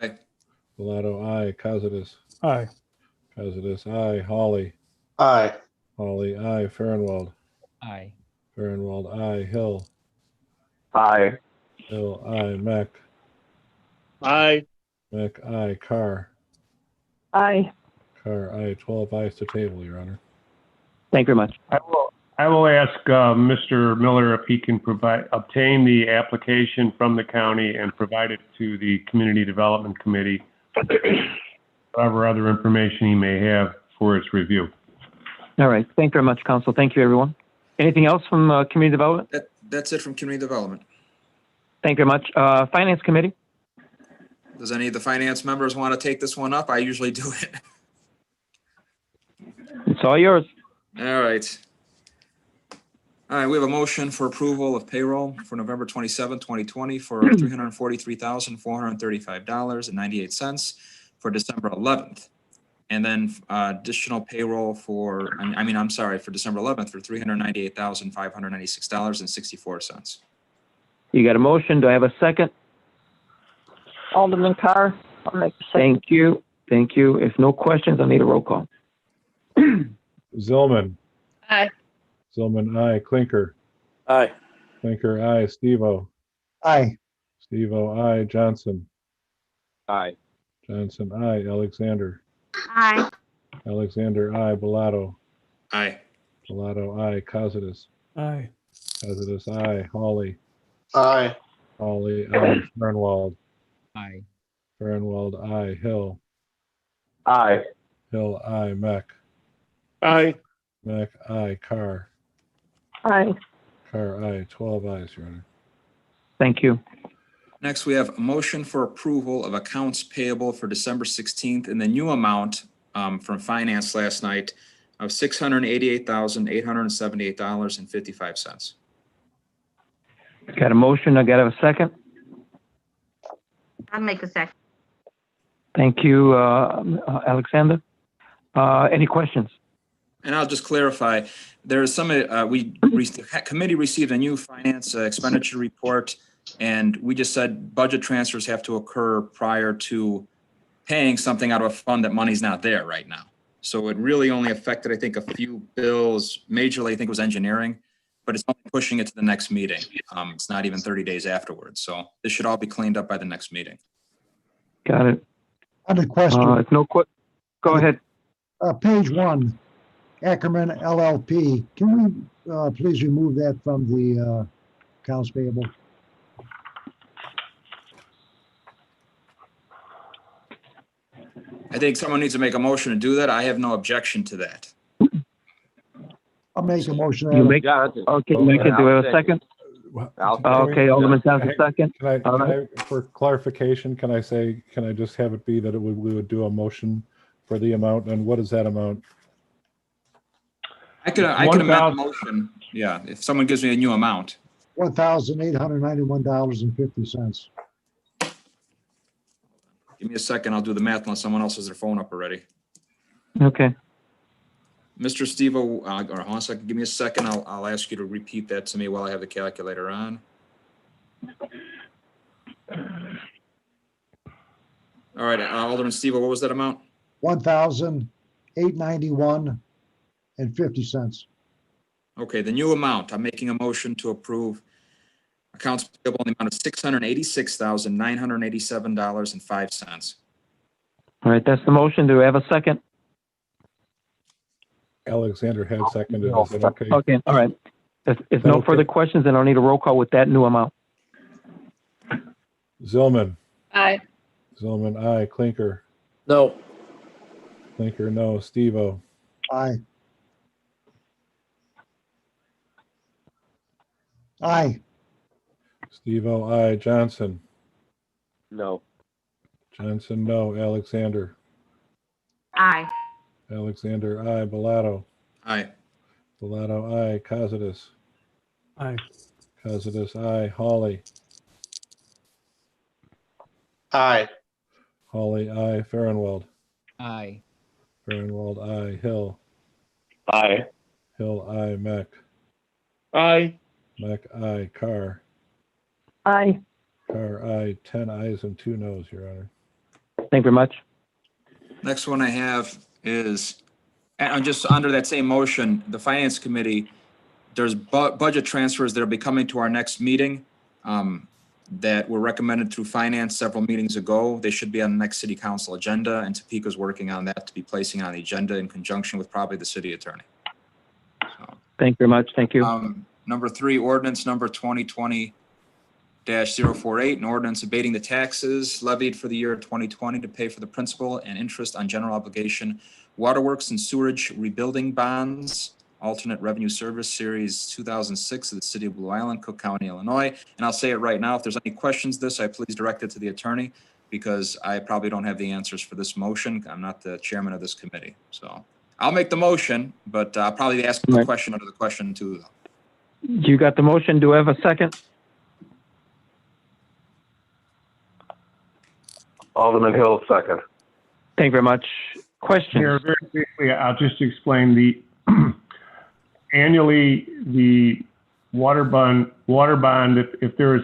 Aye. Bellato, aye. Cossidis. Aye. Cossidis, aye. Hawley. Aye. Hawley, aye. Farnwell. Aye. Farnwell, aye. Hill. Aye. Hill, aye. Mack. Aye. Mack, aye. Carr. Aye. Carr, aye. 12 ayes to table, Your Honor. Thank you very much. I will ask Mr. Miller if he can obtain the application from the county and provide it to the Community Development Committee, whatever other information he may have for its review. All right. Thank you very much, Council. Thank you, everyone. Anything else from Community Development? That's it from Community Development. Thank you very much. Finance Committee? Does any of the finance members want to take this one up? I usually do it. It's all yours. All right. All right, we have a motion for approval of payroll for November 27, 2020 for $343,435.98 for December 11th. And then additional payroll for, for December 11th for $398,596.64. You got a motion. Do I have a second? Alderman Carr, I'll make a second. Thank you. Thank you. If no questions, I'll need a roll call. Zillman. Aye. Zillman, aye. Clinker. Aye. Clinker, aye. Steve-O. Aye. Steve-O, aye. Johnson. Aye. Johnson, aye. Alexander. Aye. Alexander, aye. Bellato. Aye. Bellato, aye. Cossidis. Aye. Cossidis, aye. Hawley. Aye. Hawley, aye. Farnwell. Aye. Farnwell, aye. Hill. Aye. Hill, aye. Mack. Aye. Mack, aye. Carr. Aye. Carr, aye. 12 ayes, Your Honor. Thank you. Next, we have a motion for approval of accounts payable for December 16th in the new amount from finance last night of $688,878.55. Got a motion. I got a second. I'll make a second. Thank you, Alexander. Any questions? And I'll just clarify, there's some, the committee received a new finance expenditure report, and we just said budget transfers have to occur prior to paying something out of a fund that money's not there right now. So it really only affected, I think, a few bills. Majorly, I think it was engineering, but it's only pushing it to the next meeting. It's not even 30 days afterwards. So this should all be cleaned up by the next meeting. Got it. I had a question. If no go ahead. Page 1, Ackerman LLP. Can we please remove that from the accounts payable? I think someone needs to make a motion to do that. I have no objection to that. I'll make a motion. You Adam. make, Johnson. okay, Oh, make it, do I have a I'll second? I'll Can we- Okay, Alderman Johnson, Hey, second. Can All I, for clarification, can I just have it be that we would do a motion for the amount, and what is that amount? I can amend the 1,000. motion. Yeah, if someone gives me a new amount. $1,891.50. Give me a second. I'll do the math unless someone else has their phone up already. Okay. Mr. Stevo, or hold on a second, give me a second. I'll ask you to repeat that to me while I have the calculator on. All right, Alderman Stevo, what was that amount? $1,891.50. Okay, the new amount, I'm making a motion to approve accounts payable in the amount of $686,987.05. All right, that's the motion. Do I have a second? Alexander had seconded. Is that okay? Okay, all right. If no Okay. further questions, then I'll need a roll call with that new amount. Zillman. Aye. Zillman, aye. Clinker. No. Clinker, no. Stevo. Aye. Aye. Stevo, aye. Johnson. No. Johnson, no. Alexander. Aye. Alexander, aye. Bellato. Aye. Bellato, aye. Cossidis. Aye. Cossidis, aye. Hawley. Aye. Hawley, aye. Farnwell. Aye. Farnwell, aye. Hill. Aye. Hill, aye. Meck. Aye. Meck, aye. Carr. Aye. Carr, aye. 10 ayes and 2 noes, Your Honor. Thank you very much. Next one I have is, and just under that same motion, the Finance Committee, there's budget transfers that will be coming to our next meeting that were recommended through Finance several meetings ago. They should be on the next City Council agenda, and Topeka's working on that to be placing on the agenda in conjunction with probably the City Attorney. So, Thank you very much. Thank you. number 3, ordinance number 2020-048, an ordinance abating the taxes levied for the year 2020 to pay for the principal and interest on general obligation waterworks and sewerage rebuilding bonds, alternate revenue service series 2006 of the City of Blue Island, Cook County, Illinois. And I'll say it right now, if there's any questions to this, I please direct it to the attorney, because I probably don't have the answers for this motion. I'm not the chairman of this committee. So I'll make the motion, but I'll probably ask the Right. question under the question too. You got the motion. Do I have a second? Alderman Hill, second. Thank you very much. Questions? Mayor, very briefly, I'll just explain the annually the water bond, if there are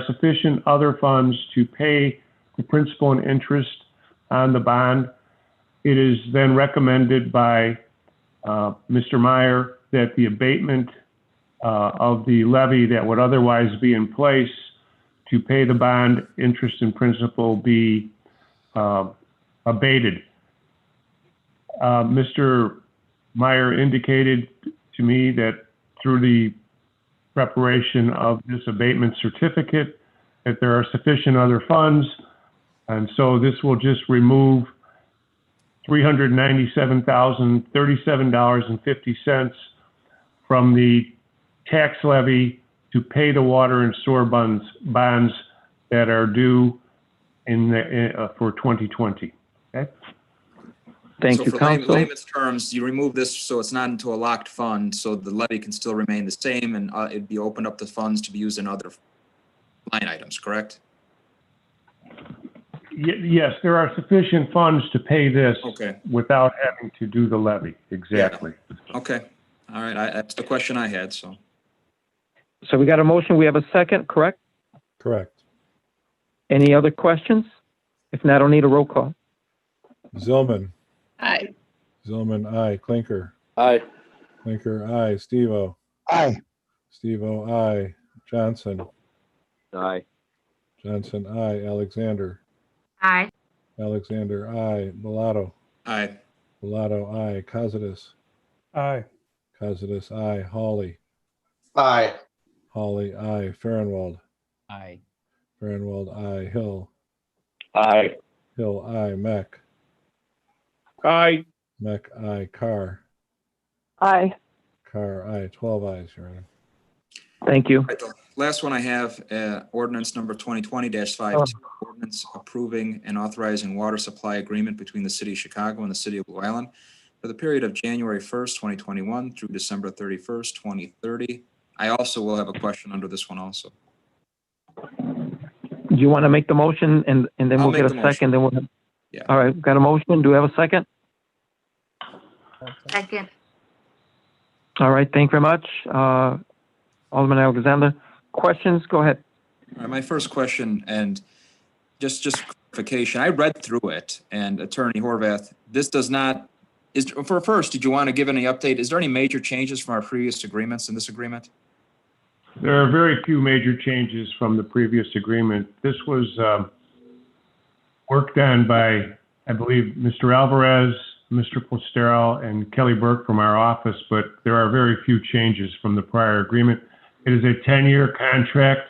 sufficient other funds to pay the principal and interest on the bond, it is then recommended by Mr. Meyer that the abatement of the levy that would otherwise be in place to pay the bond interest and principal be abated. Mr. Meyer indicated to me that through the preparation of this abatement certificate, that there are sufficient other funds. And so this will just remove $397,037.50 from the tax levy to pay the water and sewer bonds that are due for 2020. Okay. Thank So you, for Council. layman's terms, you remove this so it's not into a locked fund, so the levy can still remain the same, and it'd be opened up to funds to be used in other line items, correct? Yes, there are sufficient funds to pay this Okay. without having to do the levy. Exactly. Okay, all right, that's the question I had, so. So we got a motion. We have a second, correct? Correct. Any other questions? If not, I'll need a roll call. Zillman. Aye. Zillman, aye. Clinker. Aye. Clinker, aye. Stevo. Aye. Stevo, aye. Johnson. Aye. Johnson, aye. Alexander. Aye. Alexander, aye. Bellato. Aye. Bellato, aye. Cossidis. Aye. Cossidis, aye. Hawley. Aye. Hawley, aye. Farnwell. Aye. Farnwell, aye. Hill. Aye. Hill, aye. Meck. Aye. Meck, aye. Carr. Aye. Carr, aye. 12 ayes, Your Honor. Thank you. Right, the last one I have, ordinance number 2020-52, ordinance approving and authorizing water supply agreement between the city of Chicago and the city of Blue Island for the period of January 1st, 2021 through December 31st, 2030. I also will have a question under this one also. Do you want to make the motion and then I'll we'll get make a the motion. second, then we'll have. Yeah. All right, got a motion. Do we have a second? Second. All right, thank you very much. Alderman Alexander, questions? Go ahead. All right, my first question, and just clarification, I read through it, and Attorney Horvath, this does not, first, did you want to give any update? Is there any major changes from our previous agreements in this agreement? There are very few major changes from the previous agreement. This was worked on by, I believe, Mr. Alvarez, Mr. Postero, and Kelly Burke from our office, but there are very few changes from the prior agreement. It is a 10-year contract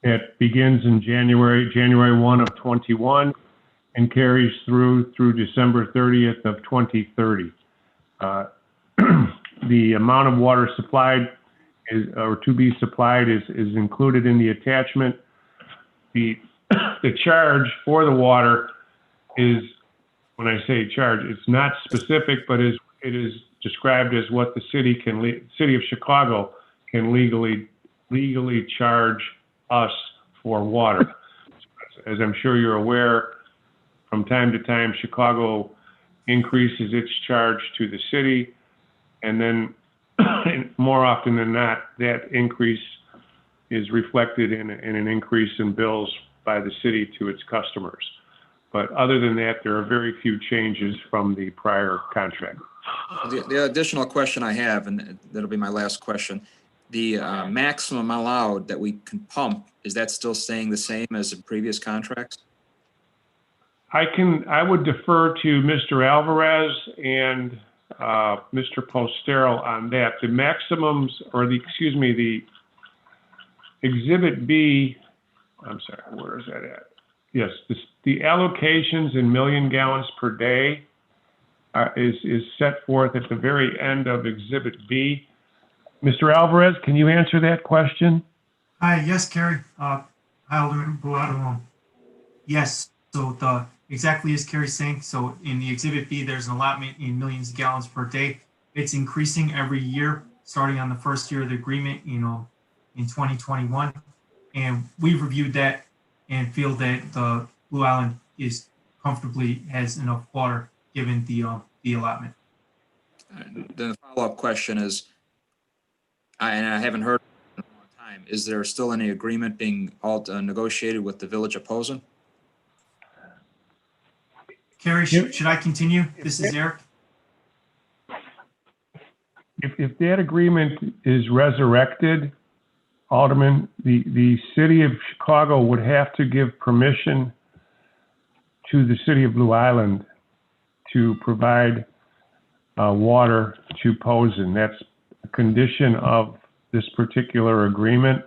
that begins in January 1 of 21 and carries through December 30th of 2030. The amount of water supplied or to be supplied is included in the attachment. The charge for the water is, when I say charge, it's not specific, but it is described as what the city of Chicago can legally charge us for water. As I'm sure you're aware, from time to time, Chicago increases its charge to the city, and then more often than not, that increase is reflected in an increase in bills by the city to its customers. But other than that, there are very few changes from the prior contract. The additional question I have, and that'll be my last question, the maximum allowed that we can pump, is that still staying the same as in previous contracts? I would defer to Mr. Alvarez and Mr. Postero on that. The maximums, or the Exhibit B, I'm sorry, where is that at? Yes, the allocations in million gallons per day is set forth at the very end of Exhibit B. Mr. Alvarez, can you answer that question? Hi, yes, Kerry. Hi, Alderman Buato. Yes, so exactly as Kerry's saying, so in the Exhibit B, there's an allotment in millions of gallons per day. It's increasing every year, starting on the first year of the agreement, in 2021. And we've reviewed that and feel that the Blue Island has enough water given the allotment. Then the follow-up question is, and I haven't heard in a long time, is there still any agreement being negotiated with the village of Posen? Kerry, should I continue? This is Eric. If that agreement is resurrected, Alderman, the city of Chicago would have to give permission to the city of Blue Island to provide water to Posen. That's a condition of this particular agreement,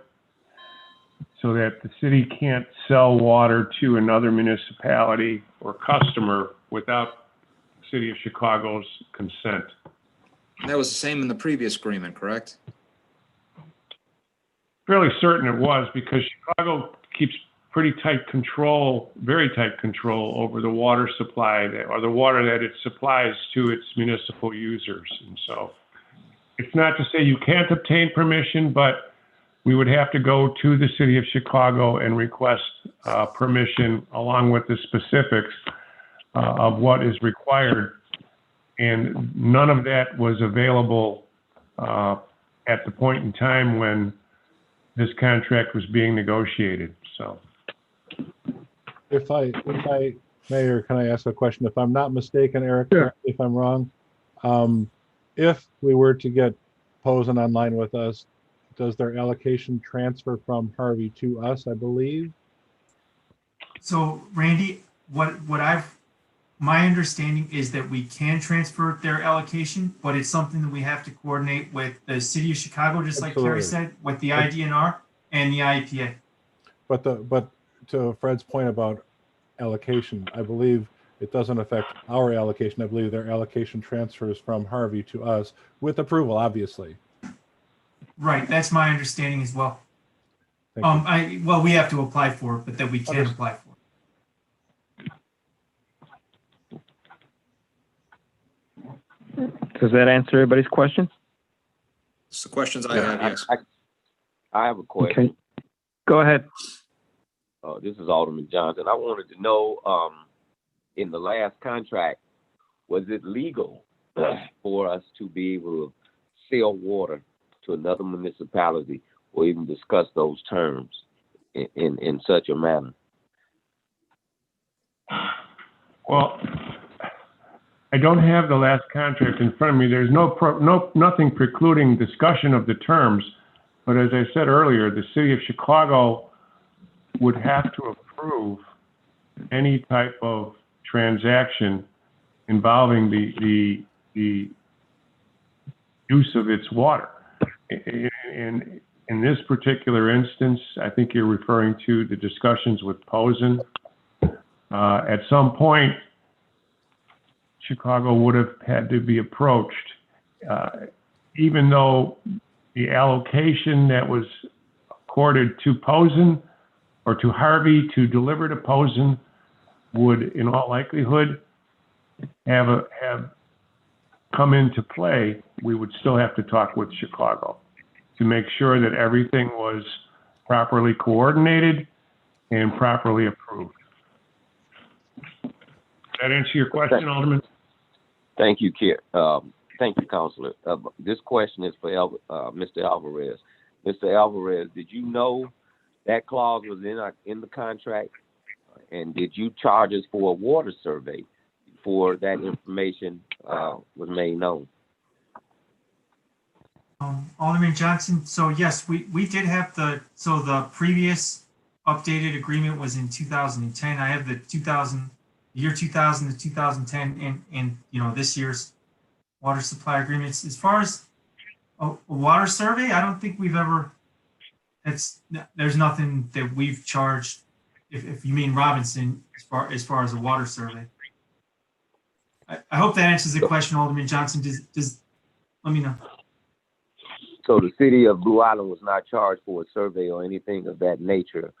so that the city can't sell water to another municipality or customer without the city of Chicago's consent. That was the same in the previous agreement, correct? Fairly certain it was, because Chicago keeps pretty tight control, very tight control over the water supply or the water that it supplies to its municipal users. And so it's not to say you can't obtain permission, but we would have to go to the city of Chicago and request permission along with the specifics of what is required. And none of that was available at the point in time when this contract was being negotiated. So, If I, Mayor, can I ask a question? If I'm not mistaken, Eric, Sure. if I'm wrong, if we were to get Posen online with us, does their allocation transfer from Harvey to us, I believe? So Randy, my understanding is that we can transfer their allocation, but it's something that we have to coordinate with the city of Chicago, just like Kerry said, with the IDNR and the IEPA. But to Fred's point about allocation, I believe it doesn't affect our allocation. I believe their allocation transfers from Harvey to us with approval, obviously, Right, that's my understanding as well. Thank you. Well, we have to apply for it, but that we can apply for it. Does that answer everybody's questions? It's the questions I have, yes. I have a question. Okay. Go ahead. This is Alderman Johnson. I wanted to know, in the last contract, was it legal for us to be able to sell water to another municipality or even discuss those terms in such a manner? Well, I don't have the last contract in front of me. There's nothing precluding discussion of the terms. But as I said earlier, the city of Chicago would have to approve any type of transaction involving the use of its water. In this particular instance, I think you're referring to the discussions with Posen. At some point, Chicago would have had to be approached, even though the allocation that was accorded to Posen or to Harvey to deliver to Posen would, in all likelihood, have come into play. We would still have to talk with Chicago to make sure that everything was properly coordinated and properly approved. Does that answer your question, Alderman? Thank you, thank you, Councilor. This question is for Mr. Alvarez. Mr. Alvarez, did you know that clause was in the contract? And did you charge us for a water survey before that information was made known? Alderman Johnson, so yes, we did have the previous updated agreement was in 2010. I have the year 2000 to 2010 and this year's water supply agreements. As far as a water survey, I don't think we've ever, there's nothing that we've charged, if you mean Robinson, as far as a water survey. I hope that answers the question, Alderman Johnson. Does let me know. So the city of Blue Island was not charged for a survey or anything of that nature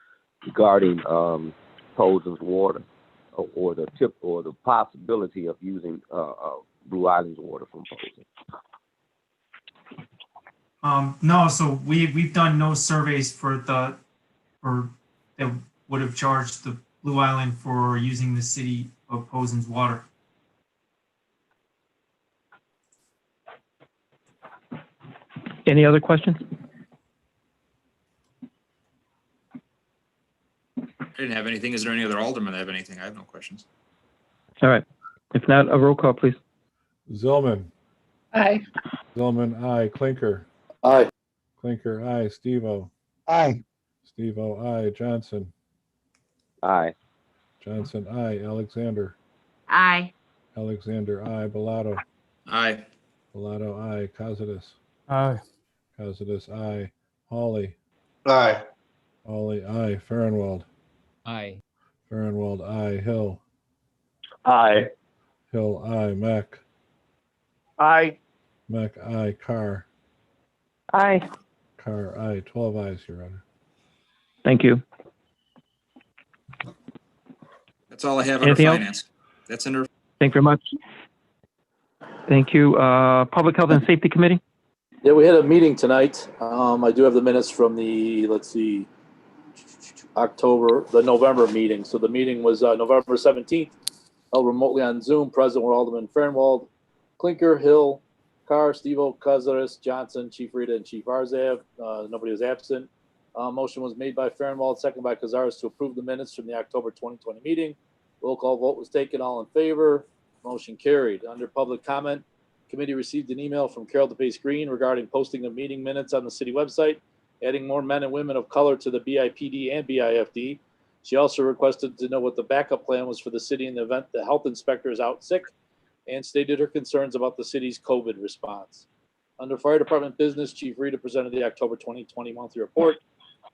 regarding Posen's water or the possibility of using Blue Island's water from Posen. No, so we've done no surveys that would have charged the Blue Island for using the city of Posen's water. Any other questions? I didn't have anything. Is there any other alderman that have anything? I have no questions. All right. If not, a roll call, please. Zillman. Aye. Zillman, aye. Clinker. Aye. Clinker, aye. Steve-O. Aye. Steve-O, aye. Johnson. Aye. Johnson, aye. Alexander. Aye. Alexander, aye. Bellato. Aye. Bellato, aye. Cossidis. Aye. Cossidis, aye. Hawley. Aye. Hawley, aye. Farnwell. Aye. Farnwell, aye. Hill. Aye. Hill, aye. Mack. Aye. Mack, aye. Carr. Aye. Carr, aye. 12 ayes, Your Honor. Thank you. That's all I have under Anything else? finance. That's under. Thank you very much. Thank you. Public Health and Safety Committee? Yeah, we had a meeting tonight. I do have the minutes from the, let's see, the November meeting. So the meeting was November 17th, held remotely on Zoom. Present were Alderman Farnwell, Clinker, Hill, Carr, Steve-O, Cossidis, Johnson, Chief Rita, and Chief Arzav. Nobody was absent. Motion was made by Farnwell, second by Cazares to approve the minutes from the October 2020 meeting. Roll call vote was taken. All in favor. Motion carried. Under public comment, committee received an email from Carol DePace Green regarding posting of meeting minutes on the city website, adding more men and women of color to the BIPD and BIFD. She also requested to know what the backup plan was for the city in the event the health inspector is out sick, and stated her concerns about the city's COVID response. Under fire department business, Chief Rita presented the October 2020 monthly report.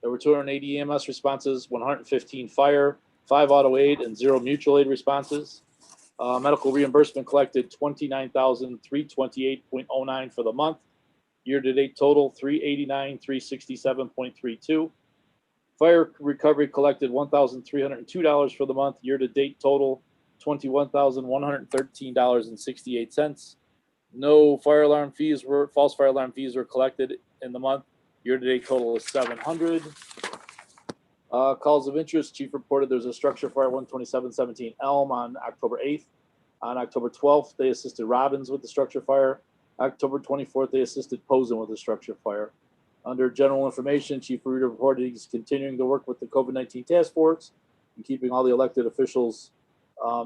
There were 280 EMS responses, 115 fire, 5 auto aid, and 0 mutual aid responses. Medical reimbursement collected $29,328.09 for the month. Year-to-date total, $389,367.32. Fire recovery collected $1,302 for the month. Year-to-date total, $21,113.68. No fire alarm fees false fire alarm fees were collected in the month. Year-to-date total is $700. Calls of interest, chief reported there's a structure fire 12717 Elm on October 8th. On October 12th, they assisted Robbins with the structure fire. October 24th, they assisted Posen with the structure fire. Under general information, Chief Reader reported he's continuing to work with the COVID-19 task force and keeping all the elected officials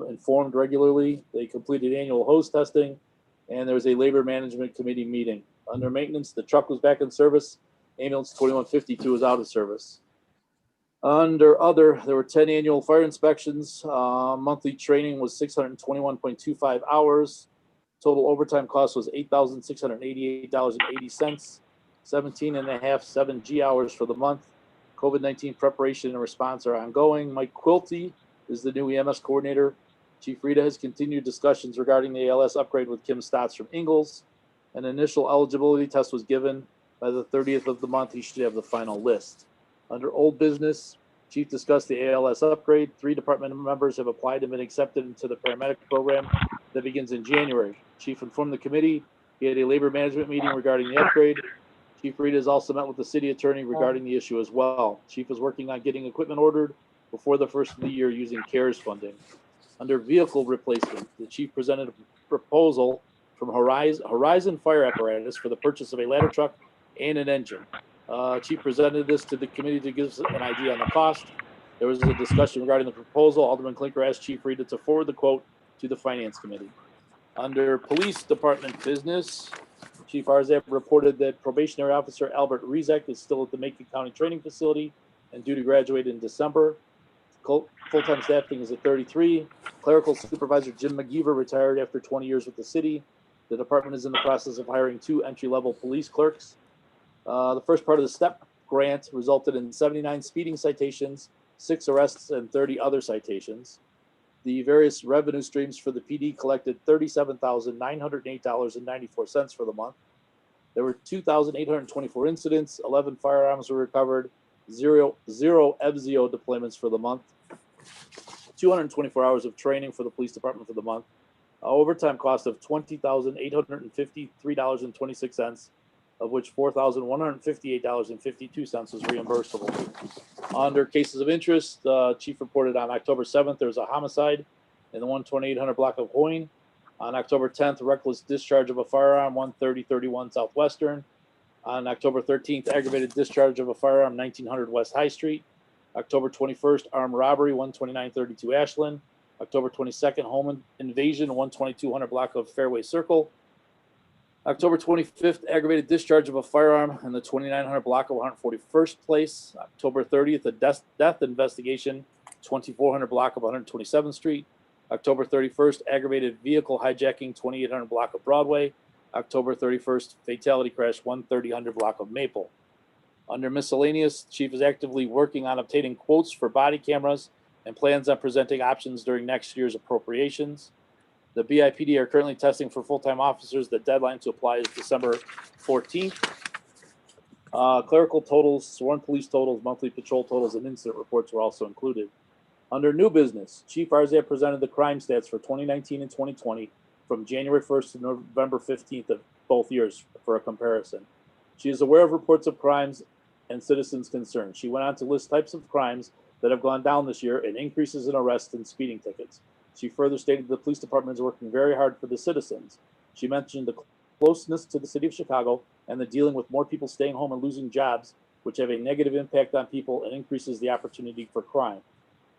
informed regularly. They completed annual hose testing, and there was a labor management committee meeting. Under maintenance, the truck was back in service. Ambulance 2152 was out of service. Under other, there were 10 annual fire inspections. Monthly training was 621.25 hours. Total overtime cost was $8,688.80. 17.5 7G hours for the month. COVID-19 preparation and response are ongoing. Mike Quilty is the new EMS coordinator. Chief Rita has continued discussions regarding the ALS upgrade with Kim Stotts from Ingalls. An initial eligibility test was given. By the 30th of the month, he should have the final list. Under old business, Chief discussed the ALS upgrade. 3 department members have applied and been accepted into the paramedic program that begins in January. Chief informed the committee he had a labor management meeting regarding the upgrade. Chief Rita has also met with the city attorney regarding the issue as well. Chief is working on getting equipment ordered before the first of the year using CARES funding. Under vehicle replacement, the chief presented a proposal from Horizon Fire Apparatus for the purchase of a ladder truck and an engine. Chief presented this to the committee to give us an idea on the cost. There was a discussion regarding the proposal. Alderman Clinker asked Chief Rita to forward the quote to the Finance Committee. Under Police Department business, Chief Arzab reported that probationary officer Albert Rezek is still at the Macon County Training Facility and due to graduate in December. Full-time staffing is at 33. Clerical supervisor Jim McGeever retired after 20 years with the city. The department is in the process of hiring 2 entry-level police clerks. The first part of the STEP grant resulted in 79 speeding citations, 6 arrests, and 30 other citations. The various revenue streams for the PD collected $37,908.94 for the month. There were 2,824 incidents, 11 firearms were recovered, zero FZO deployments for the month, 224 hours of training for the police department for the month, overtime cost of $20,853.26, of which $4,158.52 was reimbursable. Under cases of interest, Chief reported on October 7th, there was a homicide in the 12800 block of Hoyne. On October 10th, reckless discharge of a firearm, 13031 Southwestern. On October 13th, aggravated discharge of a firearm, 1900 West High Street. October 21st, armed robbery, 12932 Ashland. October 22nd, home invasion, 12200 block of Fairway Circle. October 25th, aggravated discharge of a firearm in the 2900 block of 141st Place. October 30th, a death investigation, 2400 block of 127th Street. October 31st, aggravated vehicle hijacking, 2800 block of Broadway. October 31st, fatality crash, 1300 block of Maple. Under miscellaneous, Chief is actively working on obtaining quotes for body cameras and plans on presenting options during next year's appropriations. The BIPD are currently testing for full-time officers. The deadline to apply is December 14th. Clerical totals, sworn police totals, monthly patrol totals, and incident reports were also included. Under new business, Chief Arzab presented the crime stats for 2019 and 2020 from January 1st to November 15th of both years for a comparison. She is aware of reports of crimes and citizens' concerns. She went on to list types of crimes that have gone down this year and increases in arrests and speeding tickets. She further stated the police department is working very hard for the citizens. She mentioned the closeness to the city of Chicago and the dealing with more people staying home and losing jobs, which have a negative impact on people and increases the opportunity for crime.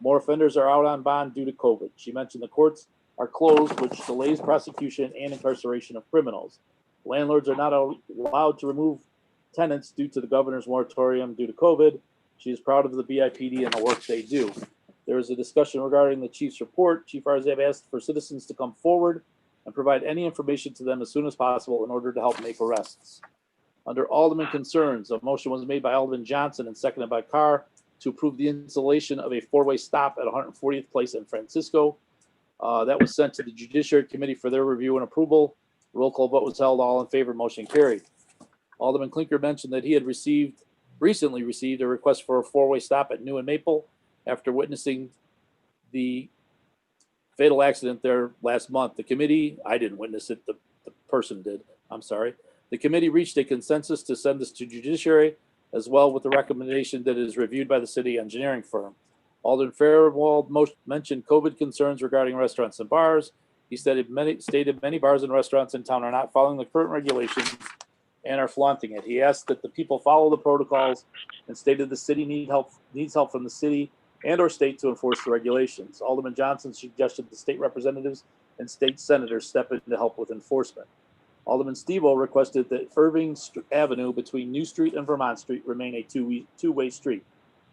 More offenders are out on bond due to COVID. She mentioned the courts are closed, which delays prosecution and incarceration of criminals. Landlords are not allowed to remove tenants due to the governor's moratorium due to COVID. She is proud of the BIPD and the work they do. There was a discussion regarding the chief's report. Chief Arzab asked for citizens to come forward and provide any information to them as soon as possible in order to help make arrests. Under Alderman concerns, a motion was made by Alderman Johnson and seconded by Carr to approve the installation of a 4-way stop at 140th Place in Francisco. That was sent to the Judiciary Committee for their review and approval. Roll call vote was held. All in favor, motion carried. Alderman Clinker mentioned that he had recently received a request for a four-way stop at New and Maple after witnessing the fatal accident there last month. The committee, I didn't witness it, the person did, I'm sorry. The committee reached a consensus to send this to judiciary as well with the recommendation that it is reviewed by the city engineering firm. Alderman Fairwald mentioned COVID concerns regarding restaurants and bars. He stated many bars and restaurants in town are not following the current regulations and are flaunting it. He asked that the people follow the protocols and stated the city needs help from the city and or state to enforce the regulations. Alderman Johnson suggested the state representatives and state senators step in to help with enforcement. Alderman Stevo requested that Irving Avenue between New Street and Vermont Street remain a two-way street.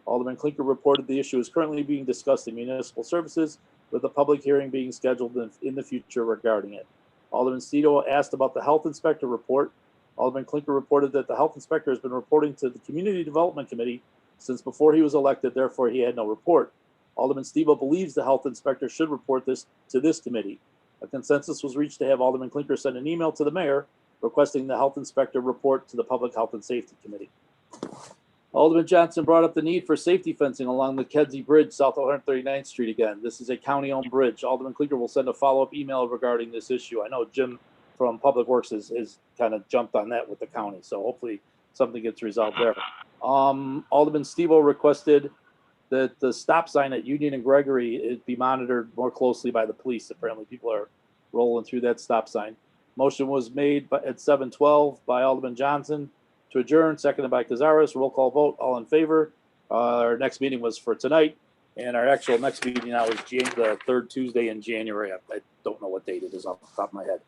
Alderman Clinker reported the issue is currently being discussed in municipal services with a public hearing being scheduled in the future regarding it. Alderman Stevo asked about the health inspector report. Alderman Clinker reported that the health inspector has been reporting to the Community Development Committee since before he was elected, therefore he had no report. Alderman Stevo believes the health inspector should report this to this committee. A consensus was reached to have Alderman Clinker send an email to the mayor requesting the health inspector report to the Public Health and Safety Committee. Alderman Johnson brought up the need for safety fencing along the Kedzie Bridge south of 139th Street again. This is a county-owned bridge. Alderman Clinker will send a follow-up email regarding this issue. I know Jim from Public Works is kind of jumped on that with the county, so hopefully something gets resolved there. Alderman Stevo requested that the stop sign at Union and Gregory be monitored more closely by the police. Apparently people are rolling through that stop sign. Motion was made at 7:12 by Alderman Johnson to adjourn, seconded by Cazares. Roll call vote, all in favor. Our next meeting was for tonight, and our actual next meeting now is the third Tuesday in January. I don't know what date it is off the top of my head.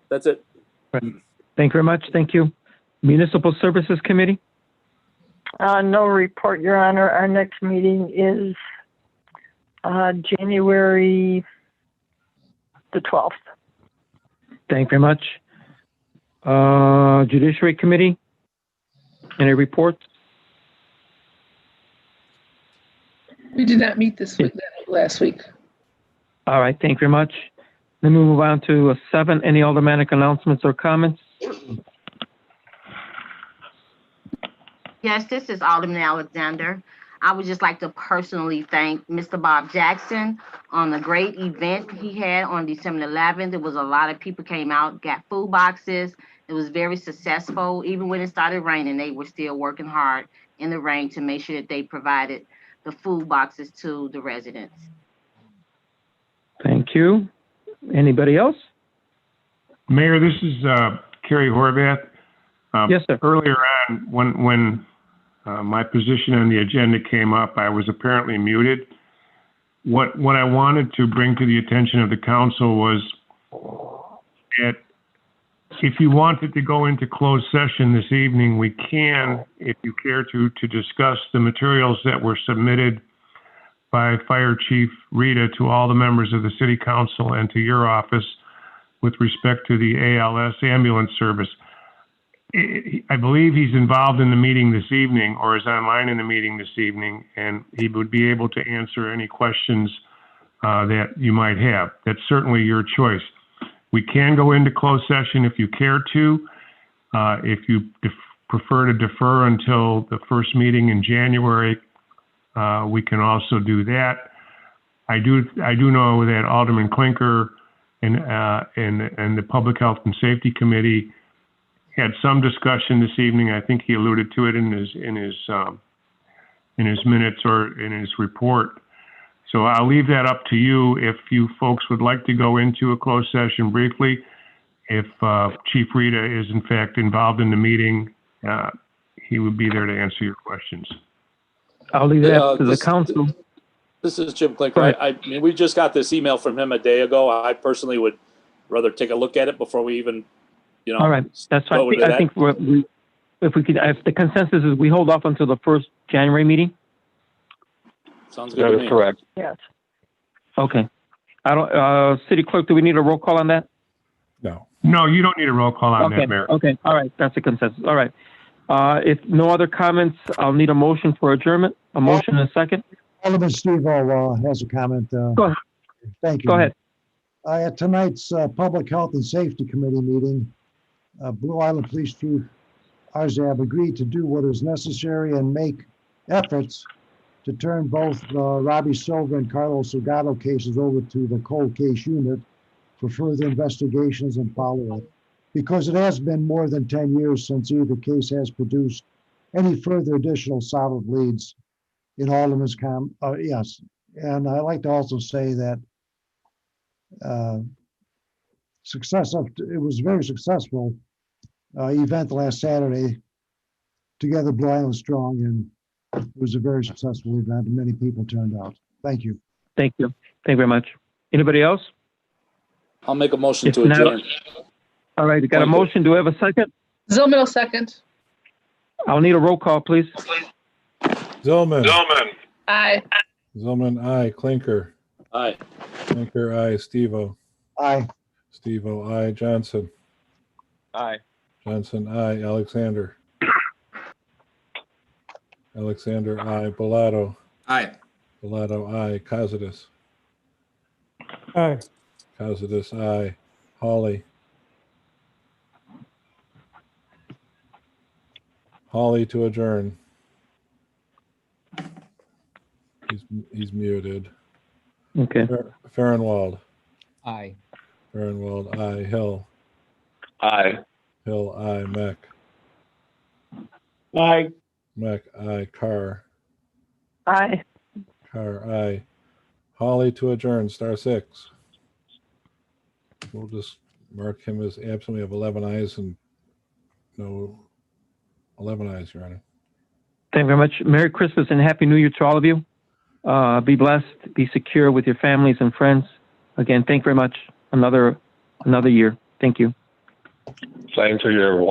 That's it. Thank you very much. Thank you. Municipal Services Committee? No report, Your Honor. Our next meeting is January the 12th. Thank you very much. Judiciary Committee? Any reports? We did not meet this week, last week. All right, thank you very much. Then we move on to 7. Any aldermanic announcements or comments? Yes, this is Alderman Alexander. I would just like to personally thank Mr. Bob Jackson on the great event he had on December 11th. There was a lot of people came out, got food boxes. It was very successful. Even when it started raining, they were still working hard in the rain to make sure that they provided the food boxes to the residents. Thank you. Anybody else? Mayor, this is Kerry Horvath. Yes, sir. Earlier on, when my position on the agenda came up, I was apparently muted. What I wanted to bring to the attention of the council was that if you wanted to go into closed session this evening, we can, if you care to discuss the materials that were submitted by Fire Chief Rita to all the members of the City Council and to your office with respect to the ALS ambulance service. I believe he's involved in the meeting this evening or is online in the meeting this evening, and he would be able to answer any questions that you might have. That's certainly your choice. We can go into closed session if you care to. If you prefer to defer until the first meeting in January, we can also do that. I do know that Alderman Clinker and the Public Health and Safety Committee had some discussion this evening. I think he alluded to it in his minutes or in his report. So I'll leave that up to you if you folks would like to go into a closed session briefly. If Chief Rita is in fact involved in the meeting, he would be there to answer your questions. I'll leave that to the council. This is Jim Clinker. I mean, we just got this email from him a day ago. I personally would rather take a look at it before we even, all right, that's fine. I think if the consensus is we hold off until the first January meeting. Sounds good. That is correct. Yes. Okay. I don't. City Clerk, do we need a roll call on that? No. No, you don't need a roll call on that, Mayor. Okay. All right. That's a consensus. All right. If no other comments, I'll need a motion for adjournment. A motion and a second. Alderman Stevo has a comment. Go ahead. Thank you. Go ahead. At tonight's Public Health and Safety Committee meeting, Blue Island Police Chief Arzab agreed to do what is necessary and make efforts to turn both Robbie Silva and Carlos Salgado cases over to the cold case unit for further investigations and follow-up. Because it has been more than 10 years since either case has produced any further additional solid leads in Alderman's yes. And I'd like to also say that it was a very successful event last Saturday, Together Blue Island Strong, and it was a very successful event and many people turned out. Thank you. Thank you. Thank you very much. Anybody else? I'll make a motion If to not- adjourn. All right, got a Thank you. motion. Do we have a second? Zillman will second. I'll need a roll call, please. Zillman. Aye. Zillman, aye. Clinker. Aye. Clinker, aye. Steve-O. Aye. Steve-O, aye. Johnson. Aye. Johnson, aye. Alexander. Alexander, aye. Bellato. Aye. Bellato, aye. Cossidis. Aye. Cossidis, aye. Hawley. Hawley to adjourn. He's muted. Okay. Farnwald. Aye. Farnwald, aye. Hill. Aye. Hill, aye. Meck. Aye. Meck, aye. Carr. Aye. Carr, aye. Hawley to adjourn, *6. We'll just mark him as absent. We have 11 ayes and no 11 ayes, Your Honor. Thank you very much. Merry Christmas and Happy New Year to all of you. Be blessed, be secure with your families and friends. Again, thank you very much. Another year. Thank you. Same to you, everyone.